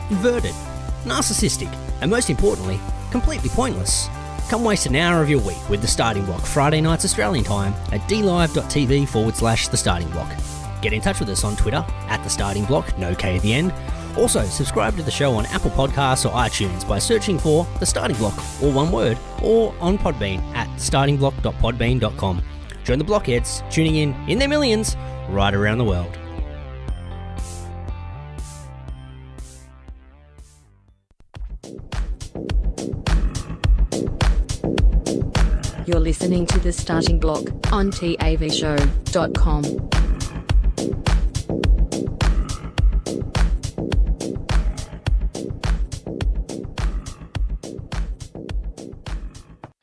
inverted, narcissistic, and most importantly, completely pointless. Come waste an hour of your week with The Starting Block, Friday nights Australian time at dlive.tv/The Starting Block. Get in touch with us on Twitter at The Starting Block, no K at the end. Also, subscribe to the show on Apple Podcasts or iTunes by searching for The Starting Block, all one word, or on Podbean at startingblock.podbean.com. Join the blockheads, tuning in their millions, right around the world. You're listening to The Starting Block on TAVshow.com.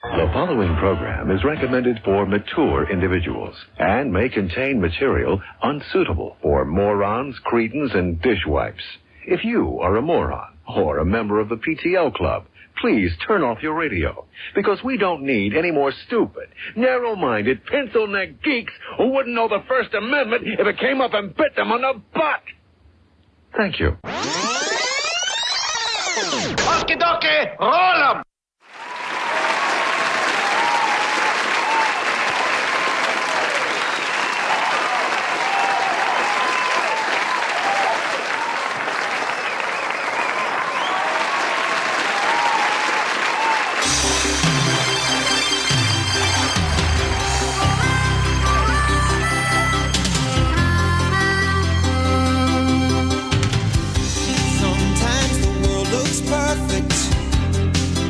The following program is recommended for mature individuals and may contain material unsuitable for morons, cretins, and dishwipes. If you are a moron or a member of the PTL Club, please turn off your radio, because we don't need any more stupid, narrow-minded, pencil-neck geeks who wouldn't know the First Amendment if it came up and bit them on the butt. Thank you. Okie dokie, roll 'em!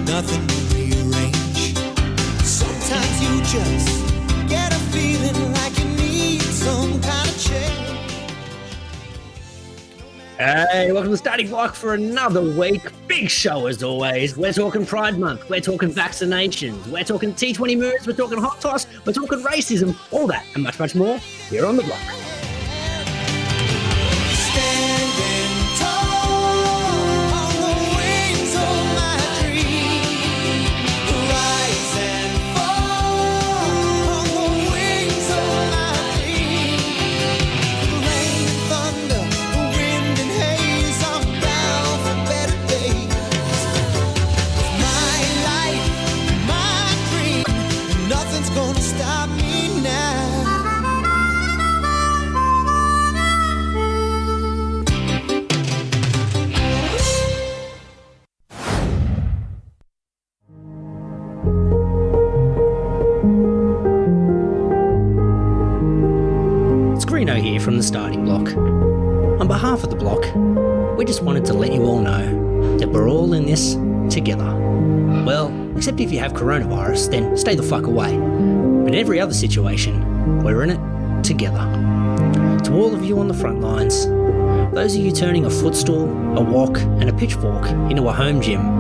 Nothing to rearrange. Sometimes you just get a feeling like you need some kind of change. Hey, welcome to The Starting Block for another week. Big show as always. We're talking Pride Month. We're talking vaccinations. We're talking T20 moves. We're talking hot toss. We're talking racism. All that and much, much more here on The Block. Greeno here from The Starting Block. On behalf of The Block, we just wanted to let you all know that we're all in this together. Well, except if you have coronavirus, then stay the fuck away. But in every other situation, we're in it together. To all of you on the front lines, those of you turning a footstool, a wok, and a pitchfork into a home gym,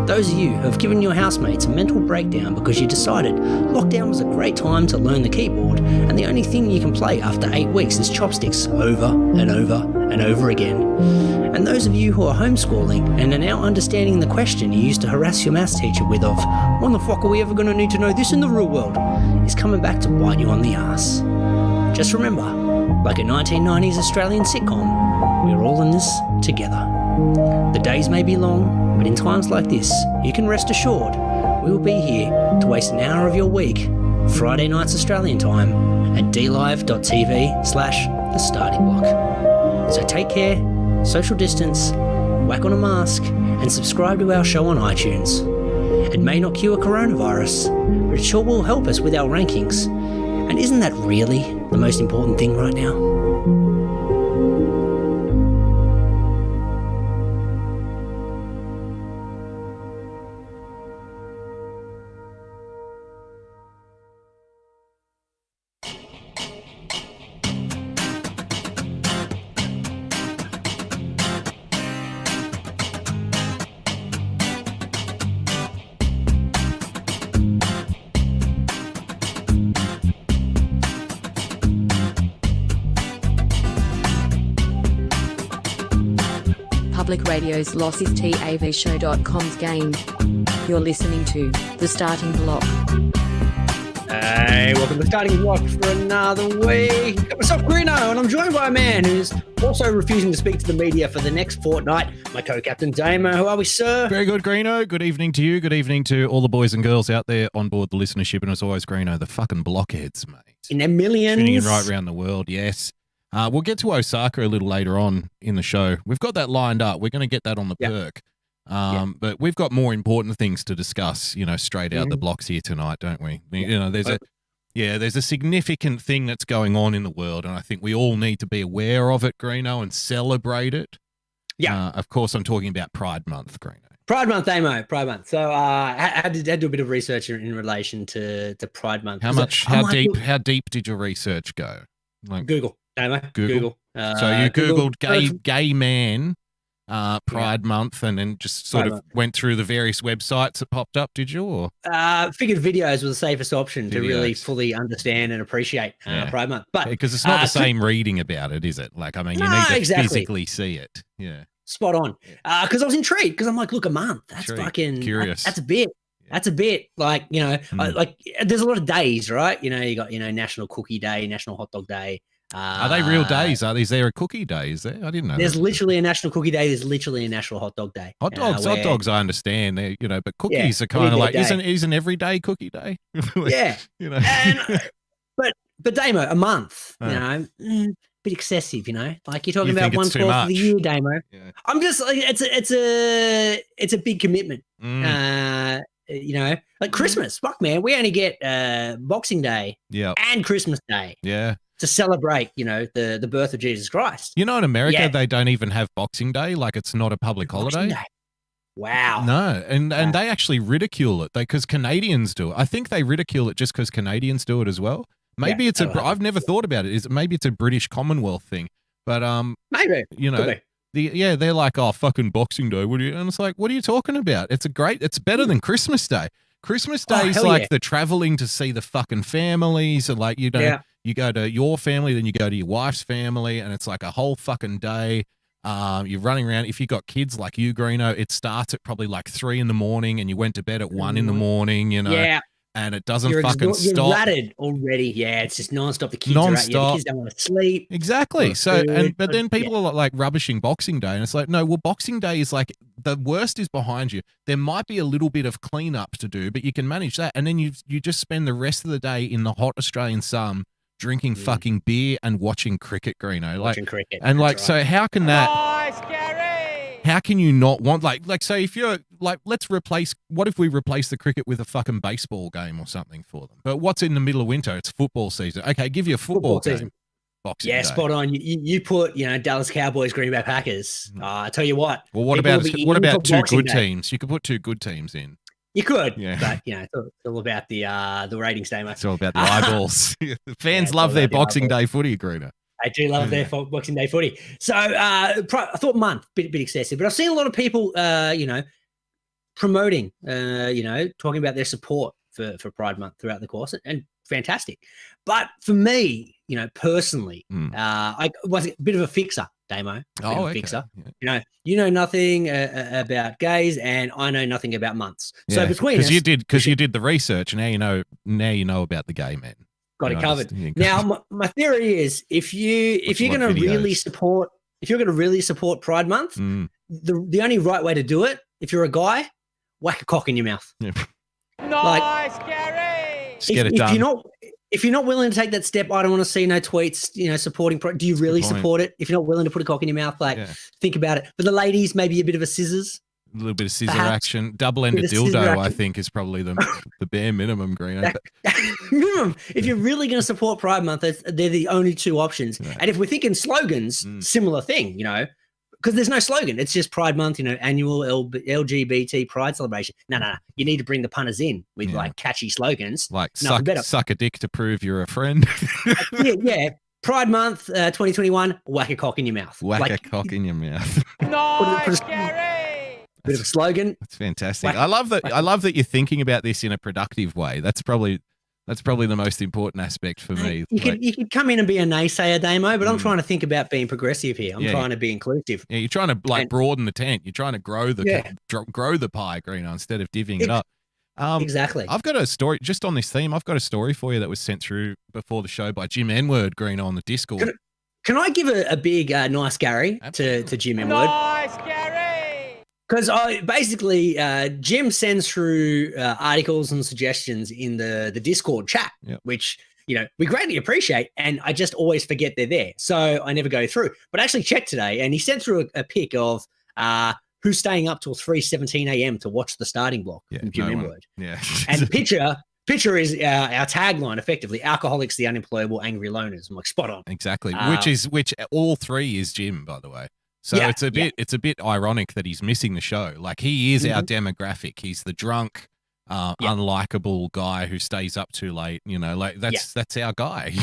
those of you who have given your housemates a mental breakdown because you decided lockdown was a great time to learn the keyboard and the only thing you can play after 8 weeks is chopsticks over and over and over again. And those of you who are homeschooling and are now understanding the question you used to harass your maths teacher with of, when the fuck are we ever going to need to know this in the real world, is coming back to bite you on the ass. Just remember, like a 1990s Australian sitcom, we're all in this together. The days may be long, but in times like this, you can rest assured we will be here to waste an hour of your week, Friday nights Australian time, at dlive.tv/The Starting Block. So take care, social distance, whack on a mask, and subscribe to our show on iTunes. It may not cure coronavirus, but it sure will help us with our rankings. And isn't that really the most important thing right now? Public Radio's loss is TAVshow.com's gain. You're listening to The Starting Block. Hey, welcome to the Starting Block for another week. Got myself Greeno, and I'm joined by a man who's also refusing to speak to the media for the next fortnight, my co-captain Damo. How are we, sir? Very good, Greeno. Good evening to you. Good evening to all the boys and girls out there on board the listenership. And as always, Greeno, the fucking blockheads, mate. In their millions. Tuning in right around the world, yes. We'll get to Osaka a little later on in the show. We've got that lined up. We're going to get that on the perk. But we've got more important things to discuss, straight out the blocks here tonight, don't we? There's a significant thing that's going on in the world, and I think we all need to be aware of it, Greeno, and celebrate it. Yeah. Of course, I'm talking about Pride Month, Greeno. Pride Month, Amo. Pride Month. So I had to do a bit of research in relation to Pride Month. How deep did your research go? Google, Amo. Google. So you Googled gay man Pride Month, and then just sort of went through the various websites that popped up, did you? Or figured videos were the safest option to really fully understand and appreciate Pride Month. But because it's not the same reading about it, is it? You need to physically see it. Yeah. Spot on. Because I was intrigued, because I'm like, look, a month. That's fucking curious. That's a bit. That's a bit like, there's a lot of days, right? You got, National Cookie Day, National Hot Dog Day. Are they real days? Is there a cookie day? Is there? I didn't know. There's literally a National Cookie Day. There's literally a National Hot Dog Day. Hot dogs, I understand. They, but cookies are kind of like, isn't every day cookie day? Yeah. But Damo, a month, bit excessive, like you're talking about 1/4 of the year, Damo. Yeah. I'm just like, it's a big commitment. Like Christmas. Fuck, man, we only get Boxing Day and Christmas Day. Yeah. To celebrate, the birth of Jesus Christ. In America, they don't even have Boxing Day. Like, it's not a public holiday. Wow. No, and they actually ridicule it because Canadians do it. I think they ridicule it just because Canadians do it as well. Maybe I've never thought about it. Maybe it's a British Commonwealth thing, but maybe they're like, oh, fucking Boxing Day. And it's like, what are you talking about? It's better than Christmas Day. Christmas Day is like the traveling to see the fucking families, and like you go to your family, then you go to your wife's family, and it's like a whole fucking day. You're running around. If you got kids like you, Greeno, it starts at probably like 3 a.m, and you went to bed at 1 a.m. Yeah. And it doesn't fucking stop. You're ratted already. Yeah, it's just nonstop. The kids are out. The kids don't want to sleep. Exactly. But then people are like rubbishing Boxing Day, and it's like, no, well, Boxing Day is like the worst is behind you. There might be a little bit of cleanup to do, but you can manage that. And then you just spend the rest of the day in the hot Australian sun drinking fucking beer and watching cricket, Greeno. Watching cricket. And so how can that? How can you not want say if you're like, what if we replace the cricket with a fucking baseball game or something for them? But what's in the middle of winter? It's football season. Okay, give you a football game. Season. Boxing Day. Spot on. You put Dallas Cowboys, Green Bay Packers. I tell you what. Well, what about two good teams? You could put 2 good teams in. You could, but it's all about the ratings, Damo. It's all about the eyeballs. The fans love their Boxing Day footy, Greeno. I do love their Boxing Day footy. So I thought month bit excessive, but I've seen a lot of people, promoting, talking about their support for Pride Month throughout the course, and fantastic. But for me, personally, I was a bit of a fixer, Damo. Fixer. Yeah. You know nothing about gays, and I know nothing about months. Yeah, so between us, you did the research, and now you know about the gay men. Got it covered. Now, my theory is if you're going to really support Pride Month, the only right way to do it, if you're a guy, whack a cock in your mouth. Yeah. Nice, Gary. Just get it done. If you're not willing to take that step, I don't want to see no tweets, supporting. Do you really support it? If you're not willing to put a cock in your mouth, think about it. For the ladies, maybe a bit of a scissors. A little bit of scissor action. Double-ended dildo, I think, is probably the bare minimum, Greeno. Minimum. If you're really going to support Pride Month, they're the only 2 options. Yeah. And if we're thinking slogans, similar thing, because there's no slogan. It's just Pride Month, annual LGBT Pride celebration. No. You need to bring the punters in with catchy slogans. Like suck a dick to prove you're a friend. yeah. Pride Month 2021, whack a cock in your mouth. Whack a cock in your mouth. Nice, Gary. Bit of a slogan. That's fantastic. I love that you're thinking about this in a productive way. That's probably the most important aspect for me. You could come in and be a naysayer, Damo, but I'm trying to think about being progressive here. I'm trying to be inclusive. Yeah, you're trying to broaden the tent. You're trying to grow the pie, Greeno, instead of divvying it up. Exactly. I've got a story just on this theme. I've got a story for you that was sent through before the show by Jim N-Word Greeno on the Discord. Can I give a big nice Gary to Jim N-Word? Nice, Gary. Because basically Jim sends through articles and suggestions in the Discord chat, which we greatly appreciate, and I just always forget they're there, so I never go through. But I actually checked today, and he sent through a pic of who's staying up till 3:17 a.m. to watch the starting block from Jim N-Word. Yeah, and picture is our tagline, effectively: alcoholics, the unemployable, angry loners. I'm like, spot on. Exactly. Which all three is Jim, by the way. So it's a bit ironic that he's missing the show. Like, he is our demographic. He's the drunk, unlikable guy who stays up too late. That's our guy.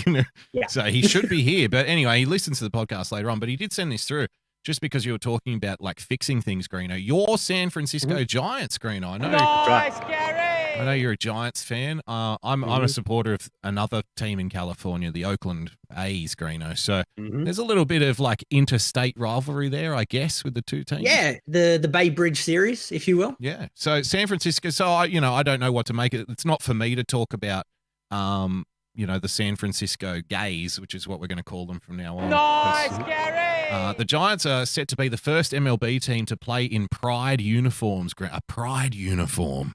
So he should be here. But anyway, he listens to the podcast later on. But he did send this through just because you were talking about like fixing things, Greeno. Your San Francisco Giants, Greeno. I know. Nice, Gary. I know you're a Giants fan. I'm a supporter of another team in California, the Oakland A's, Greeno. So there's a little bit of like interstate rivalry there, I guess, with the two teams. Yeah, the Bay Bridge series, if you will. Yeah. So San Francisco. So I don't know what to make it. It's not for me to talk about. The San Francisco Gays, which is what we're going to call them from now on. Nice, Gary. The Giants are set to be the first MLB team to play in pride uniforms. A pride uniform.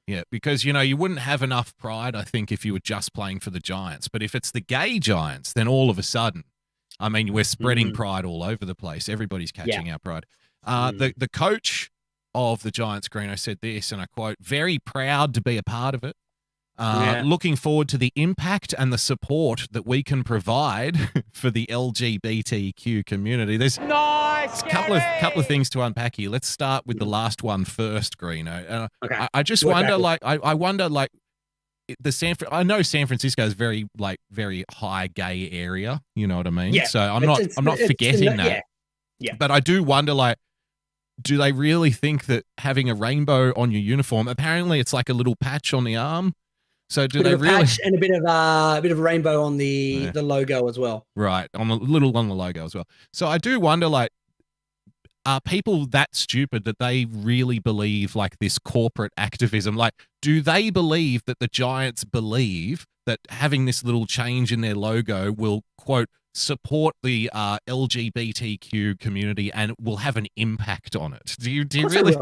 Yeah, because, you wouldn't have enough pride, I think, if you were just playing for the Giants. But if it's the gay Giants, then all of a sudden, I mean, we're spreading pride all over the place. Everybody's catching our pride. The coach of the Giants, Greeno, said this, and I quote, "Very proud to be a part of it. Looking forward to the impact and the support that we can provide for the LGBTQ community." There's a couple of things to unpack here. Let's start with the last one first, Greeno. Okay. I just wonder, I wonder, I know San Francisco is very high gay area. You know what I mean? Yeah. So I'm not forgetting that. Yeah. But I do wonder, do they really think that having a rainbow on your uniform? Apparently, it's like a little patch on the arm. So do they really? Patch and a bit of rainbow on the logo as well. Right, on the logo as well. So I do wonder, are people that stupid that they really believe this corporate activism? Do they believe that the Giants believe that having this little change in their logo will, quote, support the LGBTQ community and will have an impact on it? Do you really?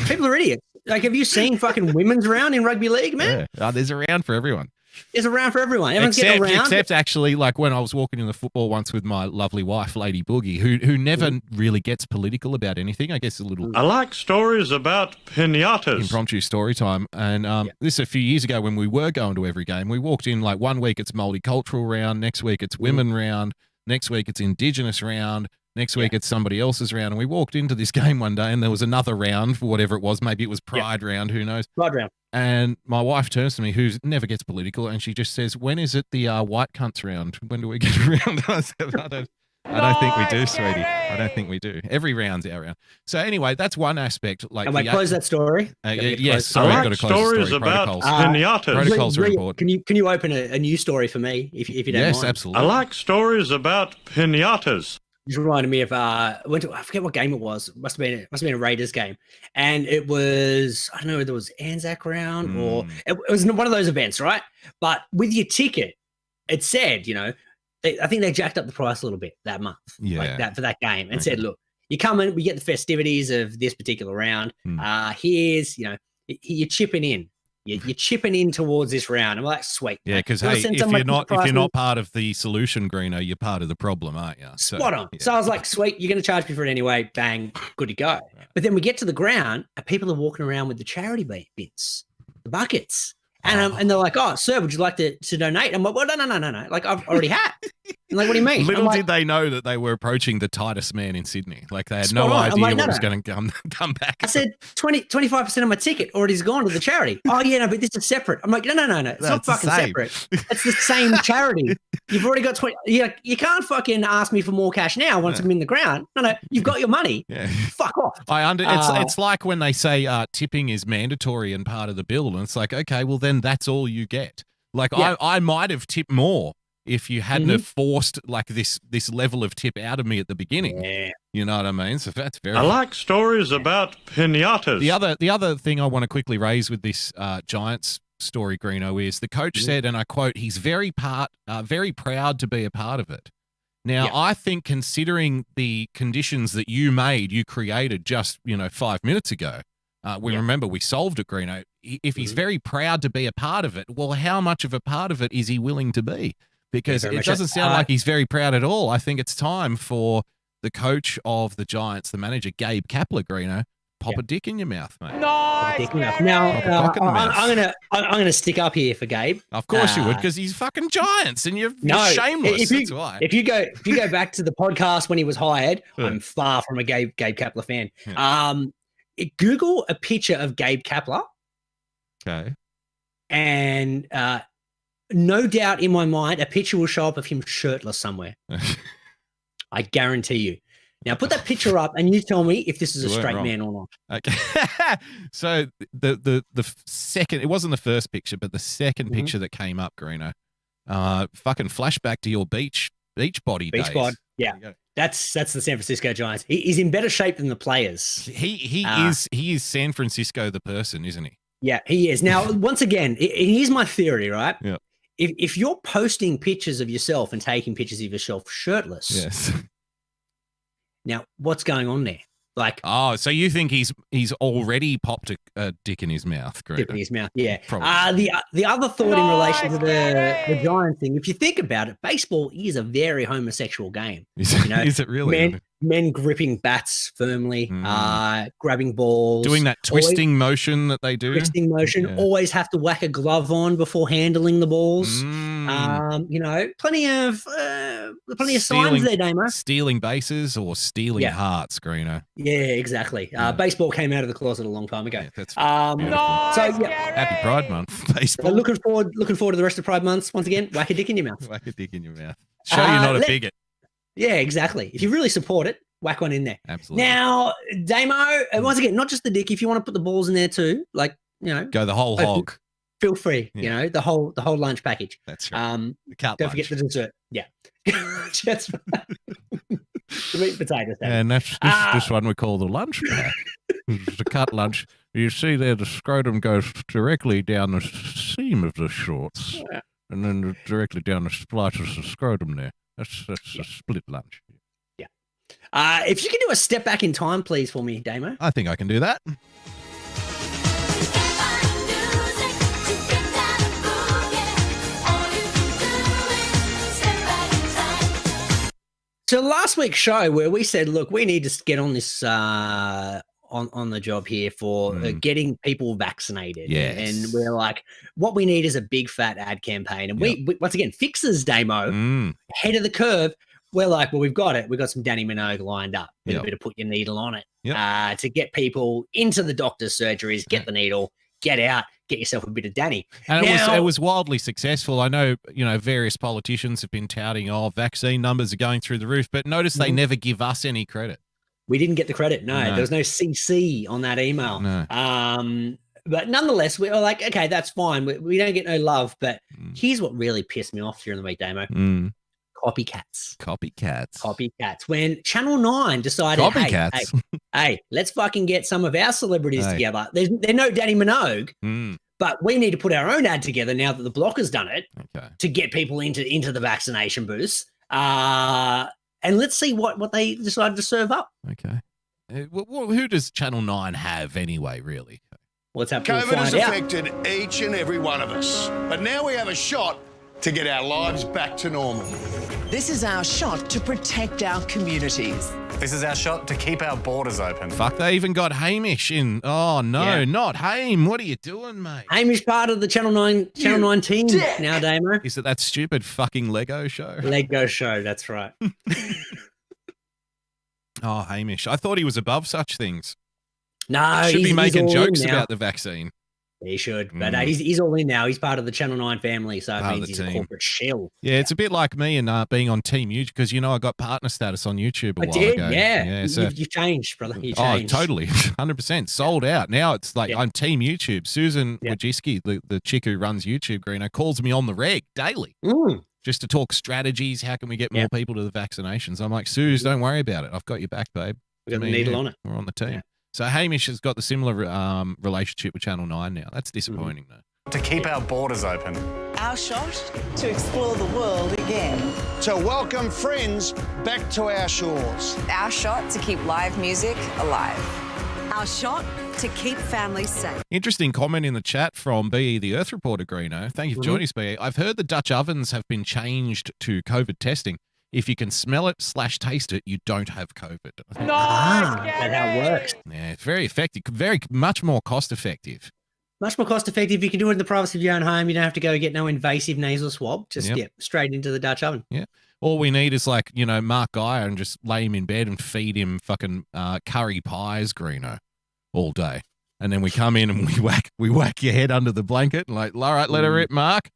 People are idiots. Have you seen fucking women's round in rugby league, man? Yeah. There's a round for everyone. There's a round for everyone. Everyone's getting around. Except actually, when I was walking in the football once with my lovely wife, Lady Boogie, who never really gets political about anything. I guess a little. I like stories about pinatas. Impromptu story time. And this a few years ago when we were going to every game, we walked in 1 week it's multicultural round, next week it's women round, next week it's Indigenous round, next week it's somebody else's round. And we walked into this game one day and there was another round for whatever it was. Maybe it was Pride round, who knows? Pride round. And my wife turns to me, who never gets political, and she just says, "When is it the white cunts round? When do we get around?" I said, I don't think we do, sweetie. I don't think we do. Every round's our round. So anyway, that's one aspect. And we close that story. Yes, sorry, I've got to close stories the story. about pinatas. Protocols are important. Can you open a new story for me, if you don't mind? Yes, absolutely. I like stories about pinatas. Just reminded me of I forget what game it was. Must have been a Raiders game, and it was, I don't know whether it was Anzac round or it was one of those events, right? But with your ticket, it said, I think they jacked up the price a little bit that month, for that game, and said, "Look, you come in, we get the festivities of this particular round. Here's, you're chipping in." You're chipping in towards this round. I'm like, sweet. Yeah, because if you're not part of the solution, Greeno, you're part of the problem, aren't you? So, spot on. Yeah. So I was like, sweet, you're going to charge me for it anyway. Bang, good to go. Right. But then we get to the ground, and people are walking around with the charity bins, the buckets. And they're like, "Oh, sir, would you like to donate?" I'm like, "Well, no. I've already had." I'm like, "What do you mean?" Little did they know that they were approaching the tightest man in Sydney. They had no idea what was going to come back. I said 25% of my ticket already's gone to the charity. "Oh, yeah, no, but this is separate." I'm like, no. It's not fucking separate. It's the same charity. You've already got 20. You can't fucking ask me for more cash now once I'm in the ground. No, you've got your money. Yeah. Fuck off. It's like when they say tipping is mandatory and part of the bill, and it's like, okay, well then that's all you get. I might have tipped more if you hadn't have forced like this level of tip out of me at the beginning. Yeah. You know what I mean? So that's very. I like stories about pinatas. The other thing I want to quickly raise with this Giants story, Greeno, is the coach said, and I quote, he's very proud to be a part of it. Now, I think considering the conditions that you created just, 5 minutes ago, remember we solved it, Greeno. If he's very proud to be a part of it, well, how much of a part of it is he willing to be? Because it doesn't sound like he's very proud at all. I think it's time for the coach of the Giants, the manager, Gabe Kapler, Greeno, pop a dick in your mouth, mate. Nice, Gary. Now, I'm gonna stick up here for Gabe. Of course you would, because he's fucking Giants, and you're shameless. That's why. If you go back to the podcast when he was hired, I'm far from a Gabe Kapler fan. Yeah. Google a picture of Gabe Kapler. Okay. And no doubt in my mind, a picture will show up of him shirtless somewhere. I guarantee you. Now put that picture up and you tell me if this is a straight man or not. Okay. So the second, it wasn't the first picture, but the second picture that came up, Greeno, fucking flashback to your beach body days. Bod. Yeah. That's the San Francisco Giants. He's in better shape than the players. He is San Francisco the person, isn't he? Yeah, he is. Now, once again, here's my theory, right? Yeah. If you're posting pictures of yourself and taking pictures of yourself shirtless, yes. Now, what's going on there? Like, oh, so you think he's already popped a dick in his mouth? Great. Dick in his mouth, yeah. Probably. The other thought in relation to the Giants thing, if you think about it, baseball is a very homosexual game. Is it really? Men gripping bats firmly, grabbing balls, doing that twisting motion that they do. Twisting motion. Always have to whack a glove on before handling the balls. Plenty of signs there, Damo. Stealing bases or stealing hearts, Greeno. Yeah, exactly. Baseball came out of the closet a long time ago. Yeah, that's Happy Pride Month, baseball. Looking forward to the rest of Pride Months. Once again, whack a dick in your mouth. Whack a dick in your mouth. Show you're not a bigot. Yeah, exactly. If you really support it, whack one in there. Absolutely. Now, Damo, once again, not just the dick. If you want to put the balls in there too, go the whole hog. Feel free. Yeah. The whole lunch package. That's right. Don't forget the dessert. Yeah. Just the meat and potatoes. And that's this one we call the lunch pack. It's the cut lunch. You see there, the scrotum goes directly down the seam of the shorts, and then directly down the splices of the scrotum there. That's a split lunch. Yeah. If you can do a step back in time, please, for me, Damo. I think I can do that. So last week's show where we said, look, we need to get on this on the job here for getting people vaccinated. Yes. And we're like, what we need is a big fat ad campaign. And we once again, fixers, Damo, head of the curve. We're like, well, we've got it. We've got some Danny Minogue lined up. With a bit of put your needle on it to get people into the doctor's surgeries, get the needle, get out, get yourself a bit of Danny. And it was wildly successful. I know, various politicians have been touting, vaccine numbers are going through the roof, but notice they never give us any credit. We didn't get the credit. No, there was no CC on that email. No. But nonetheless, we were like, okay, that's fine. We don't get no love. But here's what really pissed me off during the week, Damo. Copycats. When Channel 9 decided, hey, let's fucking get some of our celebrities together. They're no Danny Minogue, but we need to put our own ad together now that the Blocker's done it to get people into the vaccination booths. And let's see what they decided to serve up. Okay. Who does Channel 9 have anyway, really? What's happening? COVID has affected each and every one of us. But now we have a shot to get our lives back to normal. This is our shot to protect our communities. This is our shot to keep our borders open. Fuck, they even got Hamish in. Oh, no, not Haim. What are you doing, mate? Hamish part of the Channel 9 team now, Damo. Is it that stupid fucking Lego show? Lego show, that's right. Oh, Hamish. I thought he was above such things. No, should be making jokes about the vaccine. He should, but he's all in now. He's part of the Channel 9 family, so it means he's a corporate shell. Yeah, it's a bit like me and being on Team YouTube, because, I got partner status on YouTube a while ago. Yeah. So, you've changed, brother. You changed. Oh, totally. 100%. Sold out. Now it's like I'm Team YouTube. Susan Wojcicki, the chick who runs YouTube, Greeno, calls me on the reg daily. just to talk strategies. How can we get more people to the vaccinations? I'm like, Suze, don't worry about it. I've got your back, babe. We've got the needle on it. We're on the team. Yeah. So Hamish has got the similar relationship with Channel 9 now. That's disappointing, though. To keep our borders open. Our shot to explore the world again. To welcome friends back to our shores. Our shot to keep live music alive. Our shot to keep families safe. Interesting comment in the chat from BE the Earth Reporter, Greeno. Thank you for joining us, BE. I've heard the Dutch ovens have been changed to COVID testing. If you can smell it / taste it, you don't have COVID. That's how it works. Yeah, it's very effective. Much more cost effective. Much more cost effective. You can do it in the privacy of your own home. You don't have to go get no invasive nasal swab. Just get straight into the Dutch oven. Yeah. All we need is Mark Geyer and just lay him in bed and feed him fucking curry pies, Greeno, all day. And then we come in and we whack your head under the blanket and all right, let her rip, Mark.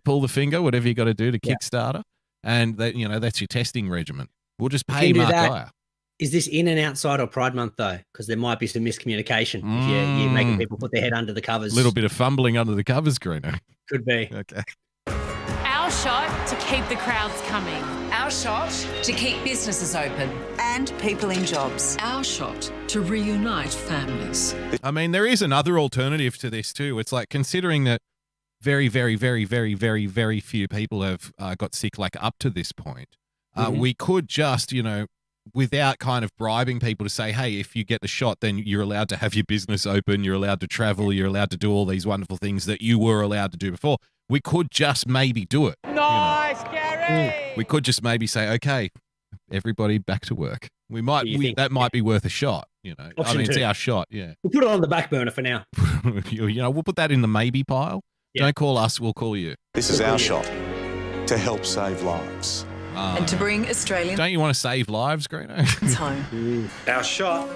Pull the finger, whatever you got to do to Kickstarter. And that that's your testing regimen. We'll just pay Mark Geyer. Is this in and outside of Pride Month, though? Because there might be some miscommunication if you're making people put their head under the covers. A little bit of fumbling under the covers, Greeno. Could be. Okay. Our shot to keep the crowds coming. Our shot to keep businesses open. And people in jobs. Our shot to reunite families. I mean, there is another alternative to this, too. It's like considering that very, very, very, very, very, very few people have got sick up to this point. We could just, without kind of bribing people to say, hey, if you get the shot, then you're allowed to have your business open, you're allowed to travel, you're allowed to do all these wonderful things that you were allowed to do before. We could just maybe do it. Nice, Gary! We could just maybe say, okay, everybody back to work. That might be worth a shot, it's our shot, yeah. We'll put it on the back burner for now. We'll put that in the maybe pile. Yeah. Don't call us, we'll call you. This is our shot to help save lives. And to bring Australian... Don't you want to save lives, Greeno? It's home. Our shot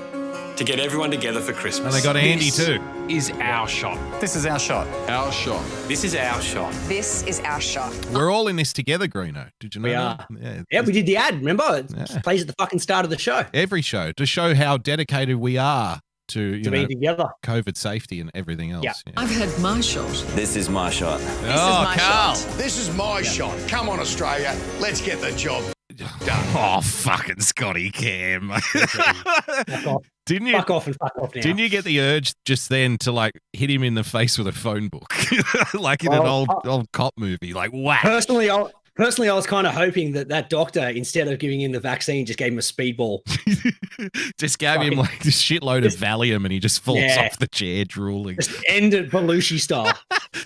to get everyone together for Christmas. And they got Andy too. Is our shot. This is our shot. Our shot. This is our shot. This is our shot. We're all in this together, Greeno. Did you know that? Yeah, we did the ad, remember? It plays at the fucking start of the show. Every show, to show how dedicated we are to be together. COVID safety and everything else. Yeah. I've had my shot. This is my shot. This is my Carl. shot. This is my shot. Come on, Australia. Let's get the job done. Oh, fucking Scotty Cam. Fuck off. Didn't you? Fuck off and fuck off now. Didn't you get the urge just then to hit him in the face with a phone book, like in an old cop movie, whack? Personally, I was kind of hoping that doctor, instead of giving him the vaccine, just gave him a speedball. Just gave him this shitload of Valium and he just falls off the chair drooling. Just end it Belushi style.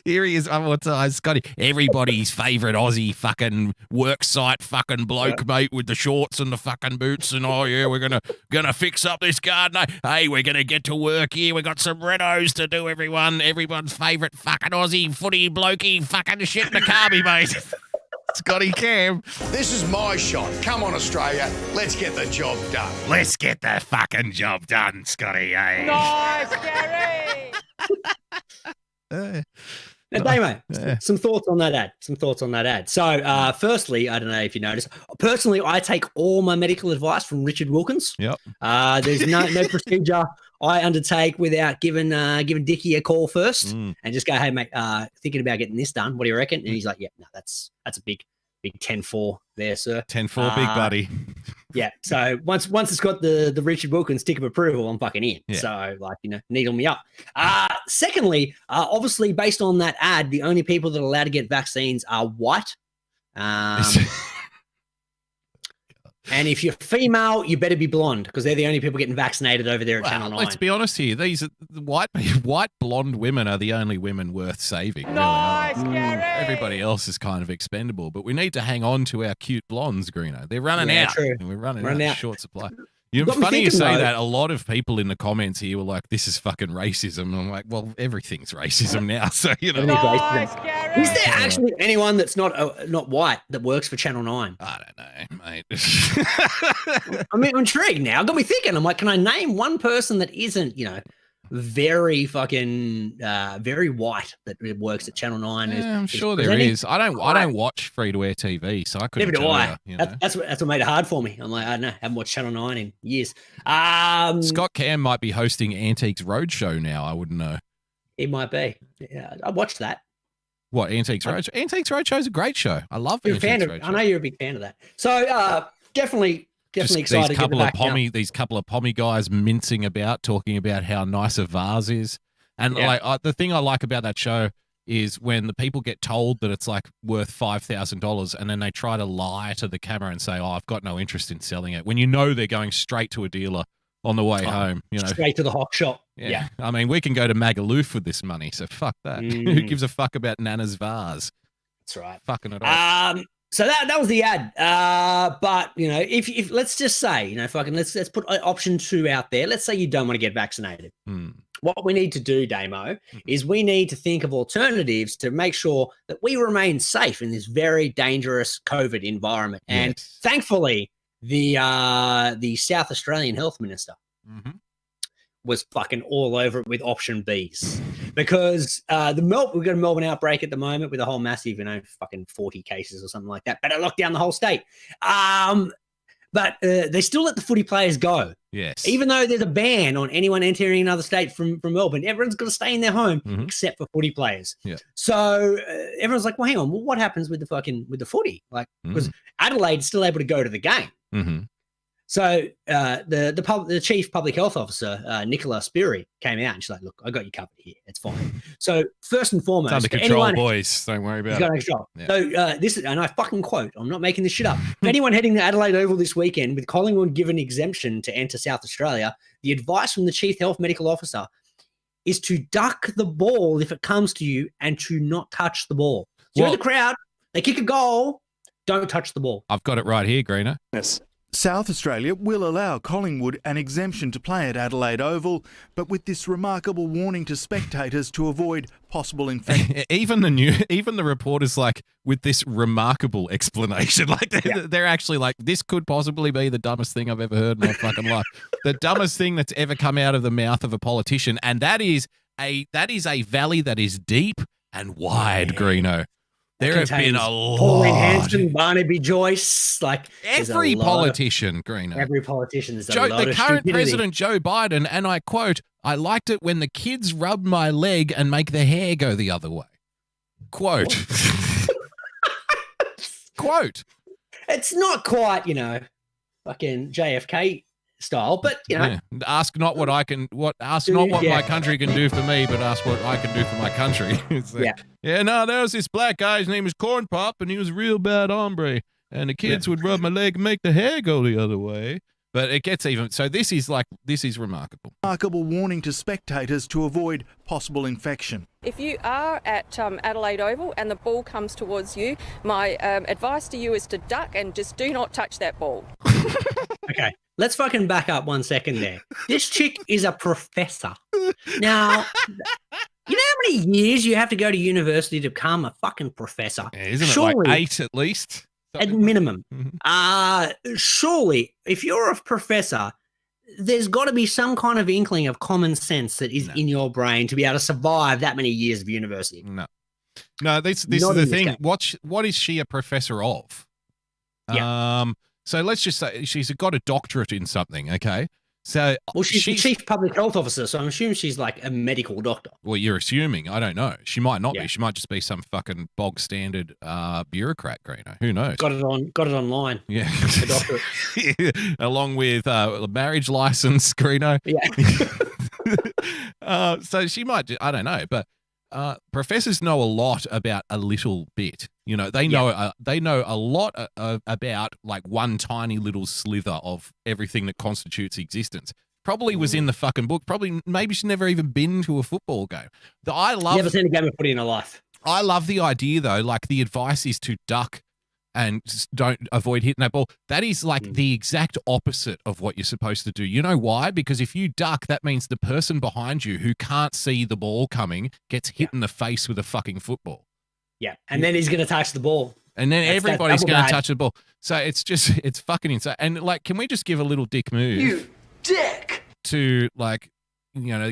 Here he is one more time, Scotty. Everybody's favourite Aussie fucking worksite fucking bloke, mate, with the shorts and the fucking boots and we're gonna fix up this garden. Hey, we're gonna get to work here. We got some renos to do, everyone. Everyone's favourite fucking Aussie footy blokey fucking shit in the carby, mate. Scotty Cam. This is my shot. Come on, Australia. Let's get the job done. Let's get the fucking job done, Scotty. Eh? Nice, Gary! Now, Damo, some thoughts on that ad. So, firstly, I don't know if you noticed, personally, I take all my medical advice from Richard Wilkins. Yep. There's no procedure I undertake without giving Dickie a call first and just go, hey, mate, thinking about getting this done. What do you reckon? And he's like, yeah, no, that's a big 10-4 there, sir. 10-4, big buddy. Yeah. So once it's got the Richard Wilkins tick of approval, I'm fucking in. Yeah. So needle me up. Secondly, obviously based on that ad, the only people that are allowed to get vaccines are white. And if you're female, you better be blonde because they're the only people getting vaccinated over there at Channel 9. Let's be honest here. These white blonde women are the only women worth saving. Nice, really Gary! Everybody else is kind of expendable, but we need to hang on to our cute blondes, Greeno. They're running out. True. And we're running out. Short supply. It's got me funny you thinking, say though. that. A lot of people in the comments here were like, this is fucking racism. And I'm like, well, everything's racism now. So, Nice, Gary! Is there actually anyone that's not white that works for Channel 9? I don't know, mate. I'm intrigued now. Got me thinking. I'm like, can I name one person that isn't, very fucking very white that works at Channel 9? I'm sure there is. I don't watch free to air TV, so I couldn't. Never do I. You, That's what made it hard for me. I'm like, I don't know, haven't watched Channel 9 in years. Scott Cam might be hosting Antiques Roadshow now. I wouldn't know. It might be. Yeah, I watched that. What, Antiques Roadshow? Antiques Roadshow is a great show. I love You're a fan Antiques of, Roadshow. I know you're a big fan of that. So definitely Just excited these to get the back now. these couple of pommy guys mincing about, talking about how nice a vase is. And the thing I like about that show is when the people get told that it's like worth $5,000 and then they try to lie to the camera and say, I've got no interest in selling it. When you know they're going straight to a dealer on the way home, straight to the hock shop. Yeah. I mean, we can go to Magaluf with this money, so fuck that. Who gives a fuck about Nana's vase? That's right. Fucking it up. So that was the ad. But if let's just say, let's put option 2 out there. Let's say you don't want to get vaccinated. What we need to do, Damo, is we need to think of alternatives to make sure that we remain safe in this very dangerous COVID environment. And thankfully, the South Australian Health Minister was fucking all over it with option Bs, because we've got a Melbourne outbreak at the moment with a whole massive, fucking 40 cases or something like that. Better lock down the whole state. But they still let the footy players go. Yes. Even though there's a ban on anyone entering another state from Melbourne, everyone's got to stay in their home except for footy players. Yeah. So everyone's like, well, hang on, what happens with the footy? Like, because Adelaide's still able to go to the game. So the chief public health officer, Nicola Spiri, came out and she's like, look, I got you covered here. It's fine. So first and foremost, it's under control, boys. Don't worry about it. Yeah. So this is, and I fucking quote, I'm not making this shit up. For anyone heading to Adelaide Oval this weekend, with Collingwood given exemption to enter South Australia, the advice from the chief health medical officer is to duck the ball if it comes to you and to not touch the ball. So you're in the crowd, they kick a goal, don't touch the ball. I've got it right here, Greeno. Yes. South Australia will allow Collingwood an exemption to play at Adelaide Oval, but with this remarkable warning to spectators to avoid possible infection. Even the reporters, like, with this remarkable explanation, like they're actually like, this could possibly be the dumbest thing I've ever heard in my fucking life. The dumbest thing that's ever come out of the mouth of a politician, and that is a valley that is deep and wide, Greeno. There have been a lot. Pauline Hanson, Barnaby Joyce, like every politician, Greeno. Every politician is the current president, Joe Biden, and I quote, "I liked it when the kids rubbed my leg and make the hair go the other way." Quote. Quote. It's not quite, fucking JFK style, but ask not what I can, ask not what my country can do for me, but ask what I can do for my country. No, there was this black guy, his name was Corn Pop, and he was a real bad hombre, and the kids would rub my leg and make the hair go the other way. But it gets even. So this is remarkable. Remarkable warning to spectators to avoid possible infection. If you are at Adelaide Oval and the ball comes towards you, my advice to you is to duck and just do not touch that ball. Okay, let's fucking back up 1 second there. This chick is a professor. Now, you know how many years you have to go to university to become a fucking professor? Yeah, isn't it like 8 at least? At minimum. Surely, if you're a professor, there's got to be some kind of inkling of common sense that is in your brain to be able to survive that many years of university. No, this is the thing. What is she a professor of? So let's just say she's got a doctorate in something, okay? So she's the chief public health officer, so I'm assuming she's like a medical doctor. Well, you're assuming. I don't know. She might not be. She might just be some fucking bog standard bureaucrat, Greeno. Who knows? Got it online. Yeah. Along with a marriage license, Greeno. Yeah. So she might. I don't know, but professors know a lot about a little bit. They know a lot about like one tiny little slither of everything that constitutes existence. Probably was in the fucking book. Maybe she's never even been to a football game. Never seen a game of footy in her life. I love the idea though. Like the advice is to duck and just don't avoid hitting that ball. That is like the exact opposite of what you're supposed to do. You know why? Because if you duck, that means the person behind you who can't see the ball coming gets hit in the face with a fucking football. Yeah, and then he's going to touch the ball. And then everybody's going to touch the ball. So it's fucking insane. And like, can we just give a little dick move? You dick! To like,